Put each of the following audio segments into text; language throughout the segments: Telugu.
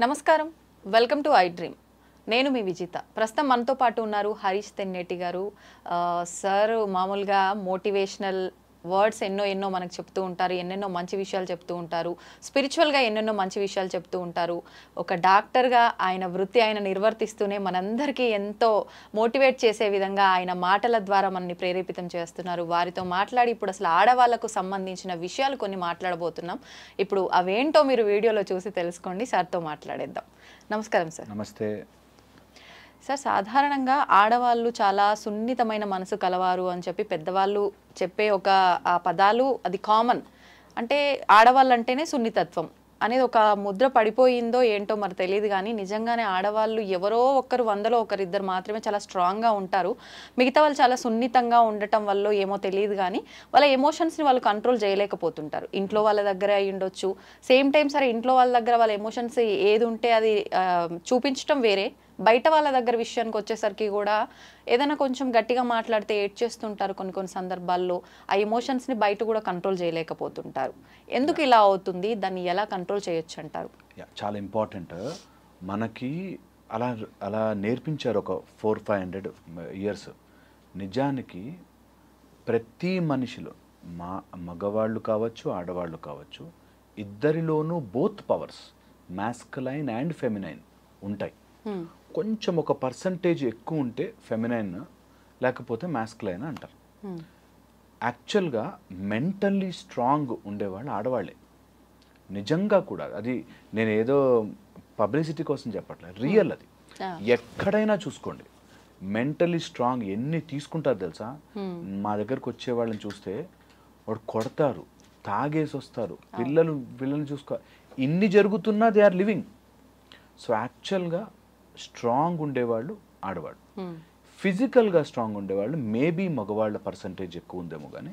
నమస్కారం, వెల్కమ్ టు ఐ డ్రీమ్. నేను మీ విజిత. ప్రస్తుతం మనతో పాటు ఉన్నారు హరీష్ తెన్నేటి గారు. సార్ మామూలుగా మోటివేషనల్ వర్డ్స్ ఎన్నో మనకు చెప్తూ ఉంటారు, ఎన్నెన్నో మంచి విషయాలు చెప్తూ ఉంటారు, స్పిరిచువల్గా ఎన్నెన్నో మంచి విషయాలు చెప్తూ ఉంటారు. ఒక డాక్టర్గా ఆయన వృత్తి ఆయన నిర్వర్తిస్తూనే మనందరికీ ఎంతో మోటివేట్ చేసే విధంగా ఆయన మాటల ద్వారా మనల్ని ప్రేరేపితం చేస్తున్నారు. వారితో మాట్లాడి ఇప్పుడు అసలు ఆడవాళ్లకు సంబంధించిన విషయాలు కొన్ని మాట్లాడబోతున్నాం. ఇప్పుడు అవేంటో మీరు వీడియోలో చూసి తెలుసుకోండి. సార్తో మాట్లాడేద్దాం. నమస్కారం సార్. నమస్తే సార్, సాధారణంగా ఆడవాళ్ళు చాలా సున్నితమైన మనసు కలవారు అని చెప్పి పెద్దవాళ్ళు చెప్పే ఒక ఆ పదాలు అది కామన్. అంటే ఆడవాళ్ళు అంటేనే సున్నితత్వం అనేది ఒక ముద్ర పడిపోయిందో ఏంటో మరి తెలియదు, కానీ నిజంగానే ఆడవాళ్ళు ఎవరో ఒకరు 100లో ఒకరిద్దరు మాత్రమే చాలా స్ట్రాంగ్గా ఉంటారు. మిగతా వాళ్ళు చాలా సున్నితంగా ఉండటం వల్ల ఏమో తెలియదు, కానీ వాళ్ళ ఎమోషన్స్ని వాళ్ళు కంట్రోల్ చేయలేకపోతుంటారు. ఇంట్లో వాళ్ళ దగ్గర అయి ఉండొచ్చు, సేమ్ టైం సరే ఇంట్లో వాళ్ళ దగ్గర వాళ్ళ ఎమోషన్స్ ఏది ఉంటే అది చూపించడం వేరే, బయట వాళ్ళ దగ్గర విషయానికి వచ్చేసరికి కూడా ఏదైనా కొంచెం గట్టిగా మాట్లాడితే ఏడ్చేస్తుంటారు. కొన్ని సందర్భాల్లో ఆ ఎమోషన్స్ని బయట కూడా కంట్రోల్ చేయలేకపోతుంటారు. ఎందుకు ఇలా అవుతుంది, దాన్ని ఎలా కంట్రోల్ చేయొచ్చు అంటారు? చాలా ఇంపార్టెంట్. మనకి అలా అలా నేర్పించారు ఒక 400-500 ఇయర్స్. నిజానికి ప్రతి మనిషిలో మగవాళ్ళు కావచ్చు ఆడవాళ్ళు కావచ్చు, ఇద్దరిలోనూ both powers masculine and feminine ఉంటాయి. కొంచెం ఒక పర్సంటేజ్ ఎక్కువ ఉంటే ఫెమినైన్, లేకపోతే మాస్కులైన్ అంటారు. యాక్చువల్గా మెంటల్లీ స్ట్రాంగ్ ఉండేవాళ్ళు ఆడవాళ్ళే. నిజంగా కూడా అది నేను ఏదో పబ్లిసిటీ కోసం చెప్పట్లేదు, రియల్. అది ఎక్కడైనా చూసుకోండి, మెంటల్లీ స్ట్రాంగ్ ఎన్ని తీసుకుంటారు తెలుసా. మా దగ్గరకు వచ్చే వాళ్ళని చూస్తే వాడు కొడతారు, తాగేసి వస్తారు, పిల్లల్ని చూసుకో, ఇన్ని జరుగుతున్నా దే ఆర్ లివింగ్. సో యాక్చువల్గా స్ట్రాంగ్ ఉండేవాళ్ళు ఆడవాళ్ళు. ఫిజికల్గా స్ట్రాంగ్ ఉండేవాళ్ళు మేబీ మగవాళ్ళ పర్సంటేజ్ ఎక్కువ ఉందేమో, కానీ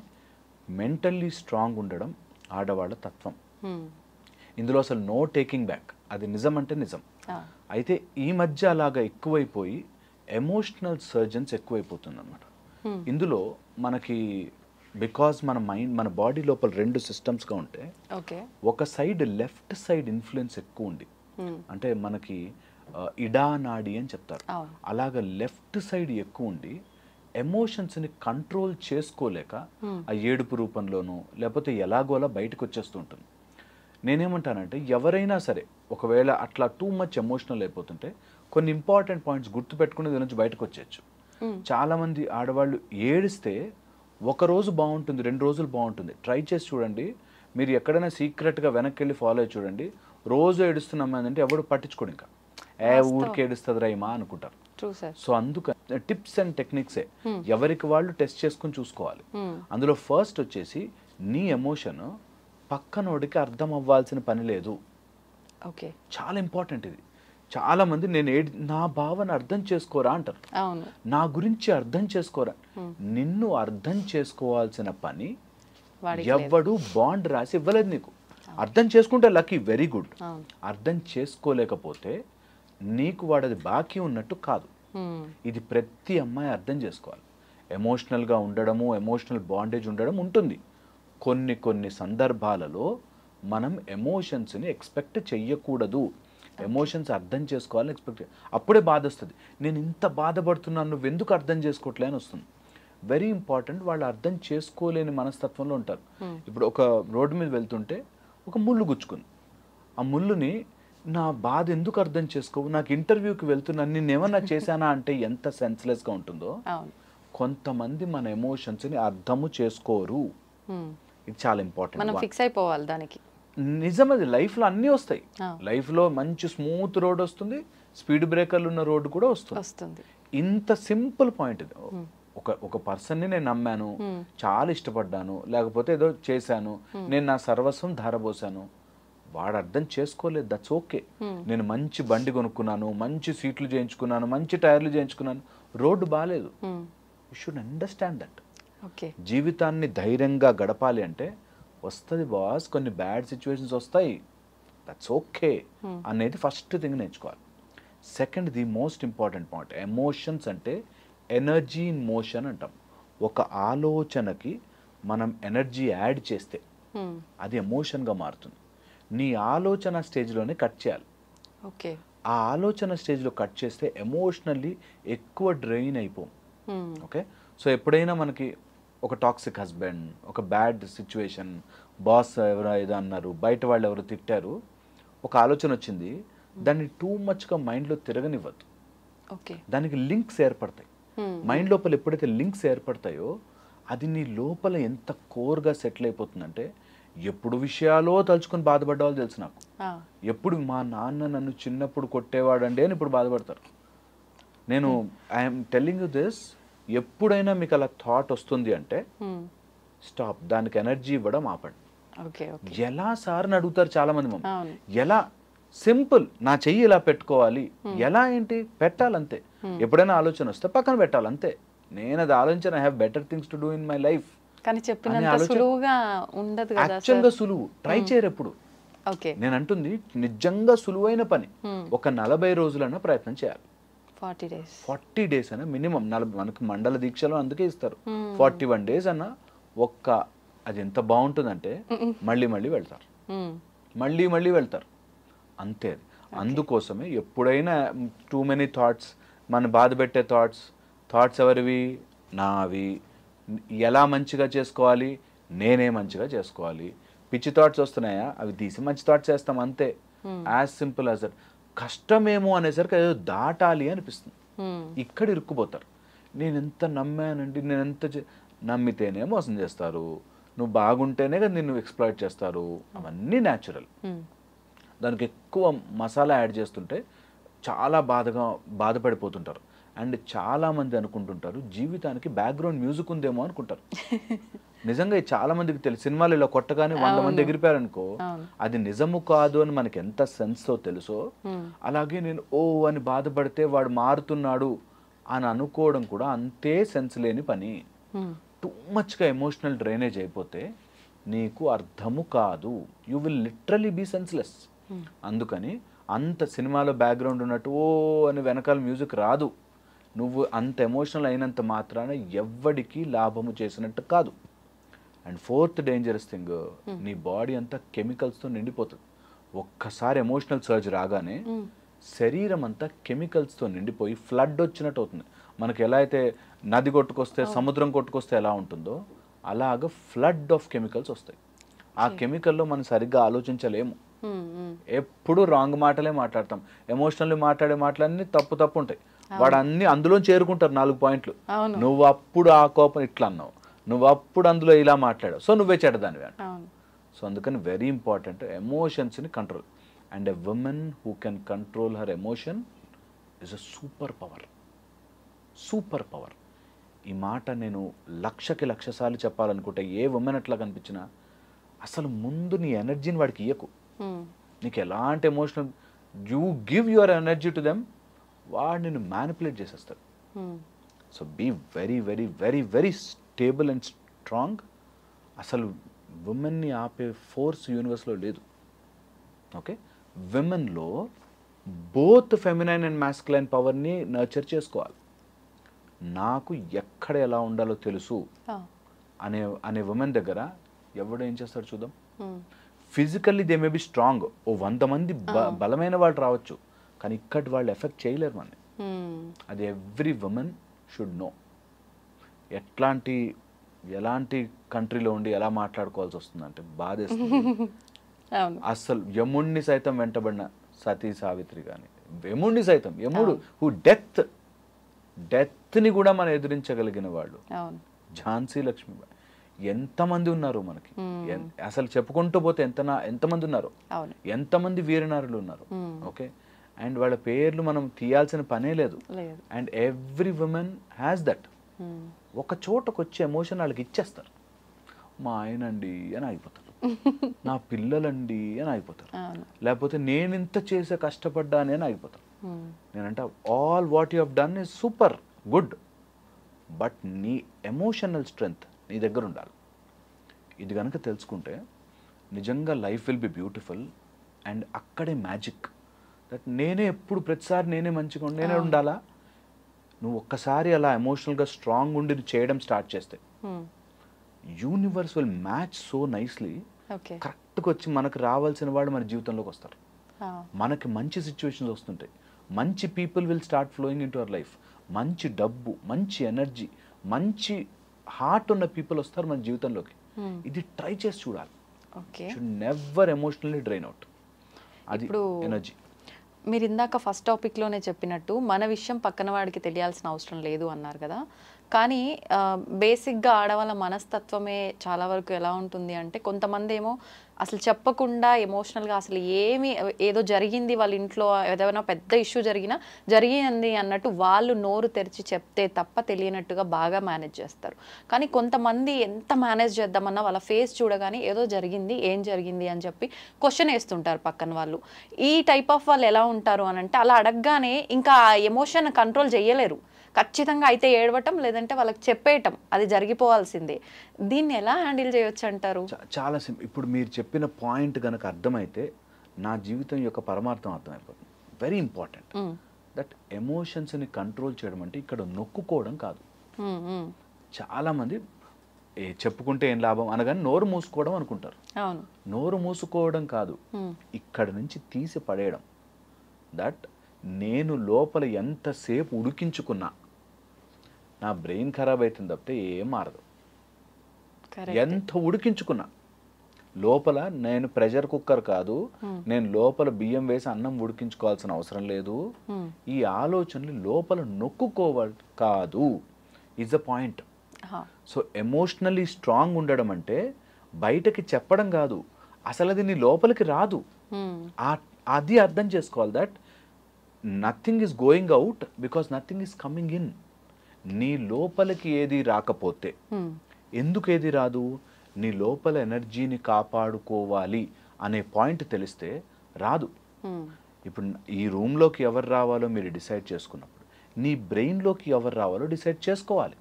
మెంటల్లీ స్ట్రాంగ్ ఉండడం ఆడవాళ్ళ తత్వం. ఇందులో అసలు నో టేకింగ్ బ్యాక్. అది నిజం అంటే నిజం. అయితే ఈ మధ్య అలాగా ఎక్కువైపోయి ఎమోషనల్ సర్జన్స్ ఎక్కువైపోతుంది అనమాట. ఇందులో మనకి బికాజ్ మన బాడీ లోపల 2 సిస్టమ్స్గా ఉంటే, ఒక సైడ్ లెఫ్ట్ సైడ్ ఇన్ఫ్లుయెన్స్ ఎక్కువ ఉంది. అంటే మనకి ఇడా నాడి అని చెప్తారు. అలాగ లెఫ్ట్ సైడ్ ఎక్కువ ఉండి ఎమోషన్స్ని కంట్రోల్ చేసుకోలేక ఆ ఏడుపు రూపంలోనూ లేకపోతే ఎలాగోలా బయటకు వచ్చేస్తూ ఉంటుంది. నేనేమంటానంటే, ఎవరైనా సరే ఒకవేళ అట్లా టూ మచ్ ఎమోషనల్ అయిపోతుంటే కొన్ని ఇంపార్టెంట్ పాయింట్స్ గుర్తుపెట్టుకుని దీని నుంచి బయటకు వచ్చేయచ్చు. చాలామంది ఆడవాళ్ళు ఏడిస్తే ఒక రోజు బాగుంటుంది, 2 రోజులు బాగుంటుంది. ట్రై చేసి చూడండి. మీరు ఎక్కడైనా సీక్రెట్గా వెనక్కి వెళ్ళి ఫాలో అయ్యి చూడండి. రోజు ఏడుస్తున్నామంటే ఎవడు పట్టించుకోడు, ఇంకా ఊరికి ఏడుస్తుంది రైమా అనుకుంటారు. సో అందుకని టిప్స్ అండ్ టెక్నిక్సే ఎవరికి వాళ్ళు టెస్ట్ చేసుకుని చూసుకోవాలి. అందులో ఫస్ట్ వచ్చేసి, నీ ఎమోషన్ పక్కనోడికి అర్థం అవ్వాల్సిన పని లేదు. చాలా ఇంపార్టెంట్ ఇది. చాలా మంది నా భావన అర్థం చేసుకోరా అంటారు, నా గురించి అర్థం చేసుకోరా. నిన్ను అర్థం చేసుకోవాల్సిన పని ఎవ్వడు బాండ్ రాసి ఇవ్వలేదు నీకు. అర్థం చేసుకుంటే లక్కీ, వెరీ గుడ్. అర్థం చేసుకోలేకపోతే నీకు వాడది బాకీ ఉన్నట్టు కాదు. ఇది ప్రతి అమ్మాయి అర్థం చేసుకోవాలి. ఎమోషనల్గా ఉండడము, ఎమోషనల్ బాండేజ్ ఉండడం ఉంటుంది. కొన్ని సందర్భాలలో మనం ఎమోషన్స్ని ఎక్స్పెక్ట్ చెయ్యకూడదు. ఎమోషన్స్ అర్థం చేసుకోవాలని ఎక్స్పెక్ట్, అప్పుడే బాధ వస్తుంది. నేను ఇంత బాధపడుతున్నాను, నువ్వు ఎందుకు అర్థం చేసుకోవట్లే అని వస్తుంది. Very important. వాళ్ళు అర్థం చేసుకోలేని మనస్తత్వంలో ఉంటారు. ఇప్పుడు ఒక రోడ్డు మీద వెళ్తుంటే ఒక ముళ్ళు గుచ్చుకుంది. ఆ ముళ్ళుని నా బాధ ఎందుకు అర్థం చేసుకోవు, నాకు ఇంటర్వ్యూకి వెళ్తున్నాను, నేను ఏమన్నా చేశానా అంటే ఎంత సెన్స్లెస్గా ఉంటుందో. కొంతమంది మన ఎమోషన్స్ని అర్థము చేసుకోరు. ఇది చాలా ఇంపార్టెంట్. ఫిక్స్ అయిపోవాలి దానికి. నిజం, అది లైఫ్లో అన్నీ వస్తాయి. లైఫ్లో మంచి స్మూత్ రోడ్ వస్తుంది, స్పీడ్ బ్రేకర్లు ఉన్న రోడ్డు కూడా వస్తుంది. ఇంత సింపుల్ పాయింట్ ఇది. ఒక పర్సన్ని నేను నమ్మాను, చాలా ఇష్టపడ్డాను, లేకపోతే ఏదో చేశాను, నేను నా సర్వస్వం ధారపోసాను, వాడు అర్థం చేసుకోలేదు, దట్స్ ఓకే. నేను మంచి బండి కొనుక్కున్నాను, మంచి సీట్లు చేయించుకున్నాను, మంచి టైర్లు చేయించుకున్నాను, రోడ్డు బాగాలేదు. You should understand that. జీవితాన్ని ధైర్యంగా గడపాలి అంటే వస్తుంది బాస్, కొన్ని బ్యాడ్ సిచ్యువేషన్స్ వస్తాయి, దట్స్ ఓకే అనేది ఫస్ట్ థింగ్ నేర్చుకోవాలి. Second, the most important point, emotions అంటే ఎనర్జీ ఇన్ మోషన్ అంటాం. ఒక ఆలోచనకి మనం ఎనర్జీ యాడ్ చేస్తే అది ఎమోషన్గా మారుతుంది. నీ ఆలోచన స్టేజ్లోనే కట్ చేయాలి. ఓకే. ఆ ఆలోచన స్టేజ్లో కట్ చేస్తే ఎమోషనల్లీ ఎక్కువ డ్రైన్ అయిపోం. ఓకే. సో ఎప్పుడైనా మనకి ఒక టాక్సిక్ హస్బెండ్, ఒక బ్యాడ్ సిచ్యువేషన్, బాస్ ఎవరో ఏదో అన్నారు, బయట వాళ్ళు ఎవరు తిట్టారు, ఒక ఆలోచన వచ్చింది, దాన్ని టూ మచ్గా మైండ్లో తిరగనివ్వద్దు. ఓకే. దానికి లింక్స్ ఏర్పడతాయి. మైండ్ లోపల ఎప్పుడైతే లింక్స్ ఏర్పడతాయో అది నీ లోపల ఎంత కోర్గా సెటిల్ అయిపోతుందంటే, ఎప్పుడు విషయాలో తలుచుకొని బాధపడ్డ వాళ్ళు తెలుసు నాకు. ఎప్పుడు మా నాన్న నన్ను చిన్నప్పుడు కొట్టేవాడండి అని ఇప్పుడు బాధపడతారు. నేను ఐఎమ్ టెల్లింగ్ యూ దిస్, ఎప్పుడైనా మీకు అలా థాట్ వస్తుంది అంటే స్టాప్, దానికి ఎనర్జీ ఇవ్వడం ఆపండి. ఎలా సార్ అని అడుగుతారు చాలా మంది మమ్మల్ని. ఎలా? సింపుల్, నా చెయ్యి ఇలా పెట్టుకోవాలి. ఎలా ఏంటి? పెట్టాలంతే. ఎప్పుడైనా ఆలోచన వస్తే పక్కన పెట్టాలంతే. నేను అది ఆలోచించాను, I have better things to do in my life. కానీ చెప్పినంత సులువుగా ఉండదు కదా. యాక్చువల్గా సులువు, ట్రై చేయరు ఎప్పుడు. నేను అంటుంది నిజంగా సులువైన పని. ఒక 40 రోజులైనా ప్రయత్నం చేయాలి. 40 days అన్న మినిమం. మనకు మండల దీక్షలో అందుకే ఇస్తారు. 41 days అన్న ఒక్క, అది ఎంత బాగుంటుందంటే మళ్ళీ మళ్ళీ వెళ్తారు, మళ్ళీ మళ్ళీ వెళ్తారు అంతే. అది అందుకోసమే ఎప్పుడైనా టూ మెనీ థాట్స్, మన బాధ పెట్టే థాట్స్ ఎవరివి? నావి. ఎలా మంచిగా చేసుకోవాలి? నేనే మంచిగా చేసుకోవాలి. పిచ్చి థాట్స్ వస్తున్నాయా? అవి తీసి మంచి థాట్స్ వేస్తాం అంతే. As simple as that. కష్టమేమో అనేసరికి ఏదో దాటాలి అనిపిస్తుంది. ఇక్కడ ఇరుక్కుపోతారు. నేను ఎంత నమ్మానండి, నేను ఎంత నమ్మితేనే మోసం చేస్తారు, నువ్వు బాగుంటేనే కదా నిన్ను ఎక్స్ప్లాయిట్ చేస్తారు. అవన్నీ న్యాచురల్. దానికి ఎక్కువ మసాలా యాడ్ చేస్తుంటే చాలా బాధపడిపోతుంటారు. అండ్ చాలామంది అనుకుంటుంటారు జీవితానికి బ్యాక్గ్రౌండ్ మ్యూజిక్ ఉందేమో అనుకుంటారు. నిజంగా చాలా మందికి తెలుసు, సినిమాలు ఇలా కొట్టగానే 100 మంది ఎగిరిపోయారనుకో అది నిజము కాదు అని మనకి ఎంత సెన్స్తో తెలుసో, అలాగే నేను ఓ అని బాధపడితే వాడు మారుతున్నాడు అని అనుకోవడం కూడా అంతే సెన్స్ లేని పని. టూ మచ్గా ఎమోషనల్ డ్రైనేజ్ అయిపోతే నీకు అర్థము కాదు. You will literally be senseless. అందుకని అంత సినిమాలో బ్యాక్గ్రౌండ్ ఉన్నట్టు ఓ అని వెనకాల మ్యూజిక్ రాదు. నువ్వు అంత ఎమోషనల్ అయినంత మాత్రాన ఎవ్వడికి లాభము చేసినట్టు కాదు. అండ్ ఫోర్త్ డేంజరస్ థింగ్, నీ బాడీ అంతా కెమికల్స్తో నిండిపోతుంది. ఒక్కసారి ఎమోషనల్ సర్జ్ రాగానే శరీరం అంతా కెమికల్స్తో నిండిపోయి ఫ్లడ్ వచ్చినట్టు అవుతుంది. మనకి ఎలా అయితే నది కొట్టుకొస్తే, సముద్రం కొట్టుకొస్తే ఎలా ఉంటుందో అలాగ ఫ్లడ్ ఆఫ్ కెమికల్స్ వస్తాయి. ఆ కెమికల్లో మనం సరిగ్గా ఆలోచించలేము. ఎప్పుడు రాంగ్ మాటలే మాట్లాడతాం. ఎమోషనల్లీ మాట్లాడే మాటలన్నీ తప్పు ఉంటాయి. వాడు అన్ని అందులో చేరుకుంటారు 4 పాయింట్లు. నువ్వు అప్పుడు ఆ కోపం ఇట్లా అన్నావు, నువ్వు అప్పుడు అందులో ఇలా మాట్లాడావు, సో నువ్వే చెడ్డదానివి అంట. సో అందుకని వెరీ ఇంపార్టెంట్ ఎమోషన్స్ని control. And a women who can control her emotion is a super power. ఈ మాట నేను 1,00,000 సార్లు చెప్పాలనుకుంటే, ఏ ఉమెన్ అట్లా కనిపించినా అసలు ముందు నీ ఎనర్జీని వాడికి ఇయ్యకు. నీకు ఎలాంటి emotional, you give your energy to them, వాడు నిన్ను మ్యానిపులేట్ చేసేస్తాడు. So be very very very very stable and strong. అసలు ఉమెన్ని ఆపే ఫోర్స్ యూనివర్స్లో లేదు. ఓకే, విమెన్లో బోత్ ఫెమినైన్ అండ్ మాస్కులైన్ పవర్ని నర్చర్ చేసుకోవాలి. నాకు ఎక్కడ ఎలా ఉండాలో తెలుసు అనే ఉమెన్ దగ్గర ఎవడు ఏం చేస్తాడు చూద్దాం. Physically they may be strong, ఓ 100 మంది బలమైన వాళ్ళు రావచ్చు, కానీ ఇక్కడి వాళ్ళు ఎఫెక్ట్ చేయలేరు మనని. అది ఎవ్రీ ఉమెన్ షుడ్ నో. ఎలాంటి కంట్రీలో ఉండి ఎలా మాట్లాడుకోవాల్సి వస్తుందంటే బాధేస్తుంది. అసలు యముణ్ణి సైతం వెంటబడిన సతీ సావిత్రి కానీ, యముడు హూ డెత్ని కూడా మనం ఎదిరించగలిగిన వాళ్ళు, ఝాన్సీ లక్ష్మీబాయి, ఎంతమంది ఉన్నారు మనకి. అసలు చెప్పుకుంటూ పోతే ఎంతమంది ఉన్నారు, ఎంతమంది వీరనారులు ఉన్నారు. ఓకే, అండ్ వాళ్ళ పేర్లు మనం తీయాల్సిన పనే లేదు. And every women has that. ఒక చోటకు వచ్చి ఎమోషన్ వాళ్ళకి ఇచ్చేస్తారు. మా ఆయనండి అని ఆగిపోతారు, నా పిల్లలండి అని ఆగిపోతారు, లేకపోతే నేను ఇంత చేసే కష్టపడ్డాని అని ఆగిపోతారు. నేనంట all what you have done is super good, but నీ ఎమోషనల్ స్ట్రెంగ్త్ నీ దగ్గర ఉండాలి. ఇది కనుక తెలుసుకుంటే నిజంగా life will be beautiful. And అక్కడే మ్యాజిక్. దట్ నేనే ఎప్పుడు ప్రతిసారి నేనే మంచిగా నేనే ఉండాలా? నువ్వు ఒక్కసారి అలా ఎమోషనల్గా స్ట్రాంగ్ ఉండి చేయడం స్టార్ట్ చేస్తే universe will match so nicely. కరెక్ట్గా వచ్చి మనకు రావాల్సిన వాడు మన జీవితంలోకి వస్తారు. మనకి మంచి సిచ్యువేషన్స్ వస్తుంటాయి, మంచి people will start flowing in to our life, మంచి డబ్బు, మంచి ఎనర్జీ, మంచి హార్ట్ ఉన్న పీపుల్ వస్తారు మన జీవితంలోకి. ఇది ట్రై చేసి చూడాలి. Should never emotionally drain out. అది ఎనర్జీ. మీరు ఇందాక ఫస్ట్ టాపిక్లోనే చెప్పినట్టు మన విషయం పక్కన వాడికి తెలియాల్సిన అవసరం లేదు అన్నారు కదా. కానీ బేసిక్గా ఆడవాళ్ళ మనస్తత్వమే చాలా వరకు ఎలా ఉంటుంది అంటే, కొంతమంది ఏమో అసలు చెప్పకుండా ఎమోషనల్గా అసలు ఏదో జరిగింది వాళ్ళ ఇంట్లో, ఏదైనా పెద్ద ఇష్యూ జరిగింది అన్నట్టు వాళ్ళు నోరు తెరిచి చెప్తే తప్ప తెలియనట్టుగా బాగా మేనేజ్ చేస్తారు. కానీ కొంతమంది ఎంత మేనేజ్ చేద్దామన్నా వాళ్ళ ఫేస్ చూడగానే ఏదో జరిగింది, ఏం జరిగింది అని చెప్పి క్వశ్చన్ వేస్తుంటారు పక్కన వాళ్ళు. ఈ టైప్ ఆఫ్ వాళ్ళు ఎలా ఉంటారు అని అంటే, అలా అడగగానే ఇంకా ఆ ఎమోషన్ కంట్రోల్ చేయలేరు, ఖచ్చితంగా అయితే ఏడవటం, లేదంటే వాళ్ళకి చెప్పేయటం, అది జరిగిపోవాల్సిందే. దీన్ని ఎలా హ్యాండిల్ చేయొచ్చు అంటారు? చాలా సింపుల్. ఇప్పుడు మీరు చెప్పిన పాయింట్ కనుక అర్థమైతే నా జీవితం యొక్క పరమార్థం అర్థమైపోతుంది. వెరీ ఇంపార్టెంట్ దట్ ఎమోషన్స్ని కంట్రోల్ చేయడం అంటే ఇక్కడ నొక్కుకోవడం కాదు. చాలామంది చెప్పుకుంటే ఏం లాభం అనగానే నోరు మూసుకోవడం అనుకుంటారు. నోరు మూసుకోవడం కాదు, ఇక్కడ నుంచి తీసి పడేయడం. దట్ నేను లోపల ఎంతసేపు ఉడికించుకున్నా నా బ్రెయిన్ ఖరాబ్ అవుతుంది తప్పితే ఏం మారదు. ఎంత ఉడికించుకున్నా లోపల, నేను ప్రెషర్ కుక్కర్ కాదు, నేను లోపల బియ్యం వేసి అన్నం ఉడికించుకోవాల్సిన అవసరం లేదు. ఈ ఆలోచనలు లోపల నొక్కుకోవాలి కాదు, is the point. So emotionally strong ఉండడం అంటే బయటకి చెప్పడం కాదు, అసలు అది నీ లోపలికి రాదు. అది అర్థం చేసుకోవాలి. That nothing is going out because nothing is coming in. నీ లోపలికి ఏది రాకపోతే, ఎందుకు ఏది రాదు, నీ లోపల ఎనర్జీని కాపాడుకోవాలి అనే పాయింట్ తెలిస్తే రాదు. ఇప్పుడు ఈ రూమ్లోకి ఎవరు రావాలో మీరు డిసైడ్ చేసుకున్నప్పుడు నీ బ్రెయిన్లోకి ఎవరు రావాలో డిసైడ్ చేసుకోవాలి.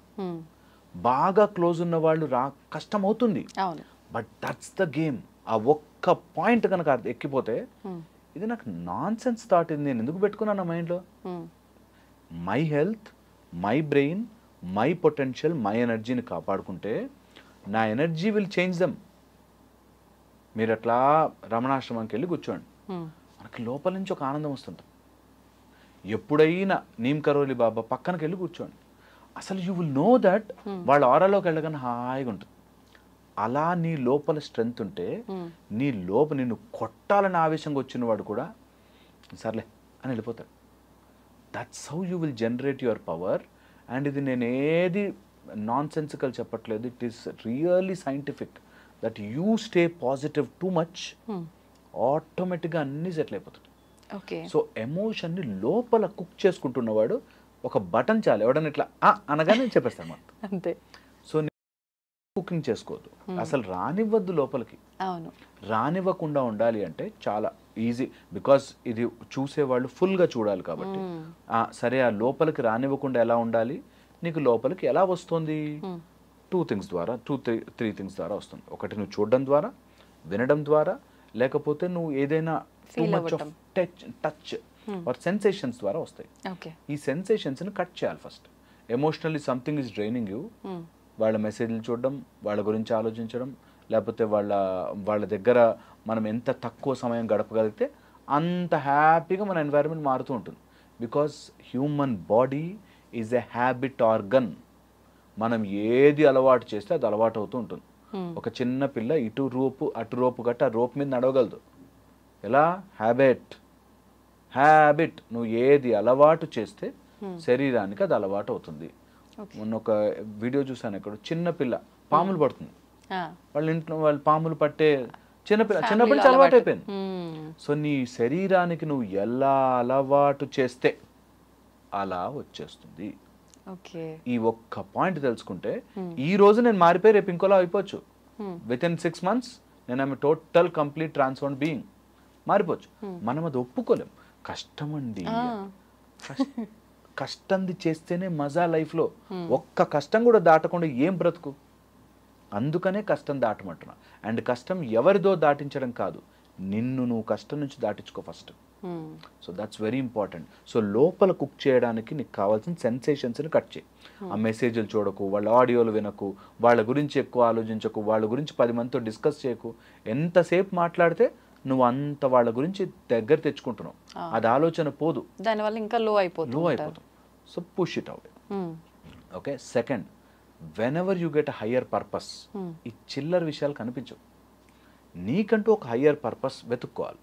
బాగా క్లోజ్ ఉన్న వాళ్ళు కష్టం అవుతుంది, బట్ దట్స్ ద గేమ్. ఆ ఒక్క పాయింట్ కనుక ఎక్కిపోతే, ఇది నాకు నాన్ సెన్స్ థాట్, ఇది నేను ఎందుకు పెట్టుకున్నాను నా మైండ్లో, my health, my brain, my potential, my ఎనర్జీని కాపాడుకుంటే నా ఎనర్జీ విల్ చేంజ్ దెమ్. మీరు అట్లా రమణాశ్రమానికి వెళ్ళి కూర్చోండి, మనకి లోపల నుంచి ఒక ఆనందం వస్తుంది. ఎప్పుడైనా నీమ్ కరోలి బాబా పక్కనకి వెళ్ళి కూర్చోండి, అసలు యూ విల్ నో దట్ వాళ్ళ ఆరాలోకి వెళ్ళగానే హాయిగా ఉంటుంది. అలా నీ లోపల స్ట్రెంగ్త్ ఉంటే, నీ నిన్ను కొట్టాలని ఆవేశంగా వచ్చిన వాడు కూడా సర్లే అని వెళ్ళిపోతాడు. That's how you will generate your power. And ఇది నేను ఏది నాన్ సెన్సికల్ చెప్పట్లేదు, it is really scientific. That you stay positive too much, ఆటోమేటిక్గా అన్నీ సెటిల్ అయిపోతుంది. సో ఎమోషన్ని లోపల కుక్ చేసుకుంటున్నవాడు ఒక బటన్ చాలు, ఎవడన్నా ఇట్లా అనగానే చెప్పేస్తాను మనం అంతే. సో కుకింగ్ చేసుకోవద్దు, అసలు రానివ్వద్దు లోపలికి. రానివ్వకుండా ఉండాలి అంటే చాలా ఈజీ, బికాస్ ఇది చూసేవాళ్ళు ఫుల్గా చూడాలి కాబట్టి. సరే, ఆ లోపలికి రానివ్వకుండా ఎలా ఉండాలి, నీకు లోపలికి ఎలా వస్తుంది, టూ త్రీ థింగ్స్ ద్వారా వస్తుంది. ఒకటి, నువ్వు చూడడం ద్వారా, వినడం ద్వారా, లేకపోతే నువ్వు ఏదైనా too much of touch are sensations ద్వారా వస్తాయి. ఈ సెన్సేషన్స్ని కట్ చేయాలి first. Emotionally something is draining you, వాళ్ళ మెసేజ్లు చూడడం, వాళ్ళ గురించి ఆలోచించడం, లేకపోతే వాళ్ళ దగ్గర మనం ఎంత తక్కువ సమయం గడపగలిగితే అంత హ్యాపీగా మన ఎన్వైరన్మెంట్ మారుతూ ఉంటుంది. Because human body is a habit organ. మనం ఏది అలవాటు చేస్తే అది అలవాటు అవుతూ ఉంటుంది. ఒక చిన్న పిల్ల ఇటు రోపు అటు రోపు గట్ట ఆ రోపు మీద నడవగలదు. ఎలా? హ్యాబిట్. నువ్వు ఏది అలవాటు చేస్తే శరీరానికి అది అలవాటు అవుతుంది. మొన్న ఒక వీడియో చూసాను, ఇక్కడ చిన్న పిల్ల పాములు పడుతుంది, వాళ్ళ ఇంట్లో వాళ్ళు పాములు పట్టే చిన్నపిల్ల అలవాటు అయిపోయింది. సో నీ శరీరానికి నువ్వు ఎలా అలవాటు చేస్తే అలా వచ్చేస్తుంది. ఈ ఒక్క పాయింట్ తెలుసుకుంటే, ఈ రోజు నేను మారిపోయి రేపు ఇంకోలా అయిపోవచ్చు. విత్ ఇన్ 6 months నేను టోటల్ కంప్లీట్ ట్రాన్స్ఫార్మ్డ్ బీయింగ్ మారిపోవచ్చు. మనం అది ఒప్పుకోలేం. కష్టం అండి, కష్టంది చేస్తేనే మజా లైఫ్లో. ఒక్క కష్టం కూడా దాటకుండా ఏం బ్రతుకు. అందుకనే కష్టం దాటమంటున్నా. అండ్ కష్టం ఎవరిదో దాటించడం కాదు, నిన్ను నువ్వు కష్టం నుంచి దాటించుకో first. So that's very important. So లోపల కుక్ చేయడానికి నీకు కావాల్సిన సెన్సేషన్స్ని కట్ చేయి. ఆ మెసేజ్లు చూడకు, వాళ్ళ ఆడియోలు వినకు, వాళ్ళ గురించి ఎక్కువ ఆలోచించకు, వాళ్ళ గురించి 10 మందితో డిస్కస్ చేయకు. ఎంతసేపు మాట్లాడితే నువ్వు అంత వాళ్ళ గురించి దగ్గర తెచ్చుకుంటున్నావు, అది ఆలోచన పోదు, దానివల్ల ఇంకా లో అయిపోతాం. So push it away. Okay, second, when ever you get a higher purpose, ఈ చిల్లర విషయాలు కనిపించవు, నీకంటూ ఒక హయ్యర్ పర్పస్ వెతుక్కోవాలి.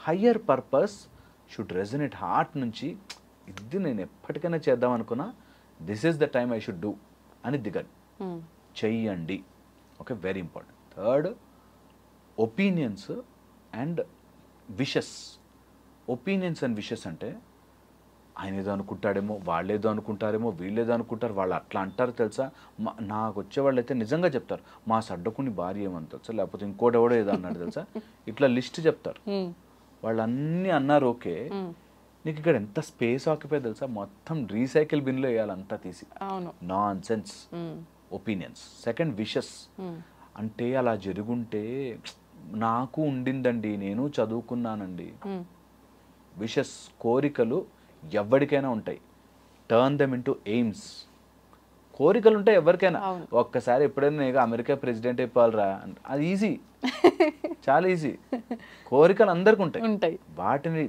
Higher purpose should resonate heart నుంచి, ఇది నేను ఎప్పటికైనా చేద్దాం అనుకున్నా, this is the time I should do అని దిగండి, చెయ్యండి. Okay, very important. Third, opinions and wishes. Opinions and wishes అంటే ఆయన ఏదో అనుకుంటాడేమో, వాళ్ళు ఏదో అనుకుంటారేమో, వీళ్ళు ఏదో అనుకుంటారు, వాళ్ళు అట్లా అంటారు తెలుసా. నాకు వచ్చేవాళ్ళు అయితే నిజంగా చెప్తారు, మా సడ్డకుని భార్య ఏమని తెలుసా, లేకపోతే ఇంకోటి ఎవడో ఏదో అన్నాడు తెలుసా, ఇట్లా లిస్ట్ చెప్తారు. వాళ్ళు అన్నీ అన్నారు, ఓకే, నీకు ఇక్కడ ఎంత స్పేస్ ఆక్యుపై తెలుసా, మొత్తం రీసైకిల్ బిన్లో వేయాలి అంతా తీసి. Non sense opinions. Second, wishes అంటే అలా జరుగుంటే నాకు ఉండిందండి, నేను చదువుకున్నానండి. విషెస్, కోరికలు ఎవరికైనా ఉంటాయి, టర్న్ దెమ్ ఇంటూ ఎయిమ్స్. కోరికలు ఉంటాయి ఎవరికైనా. ఒక్కసారి ఎప్పుడైనా నేను అమెరికా ప్రెసిడెంట్ అయిపోవాలరా, అది ఈజీ, చాలా ఈజీ. కోరికలు అందరికి ఉంటాయి, వాటిని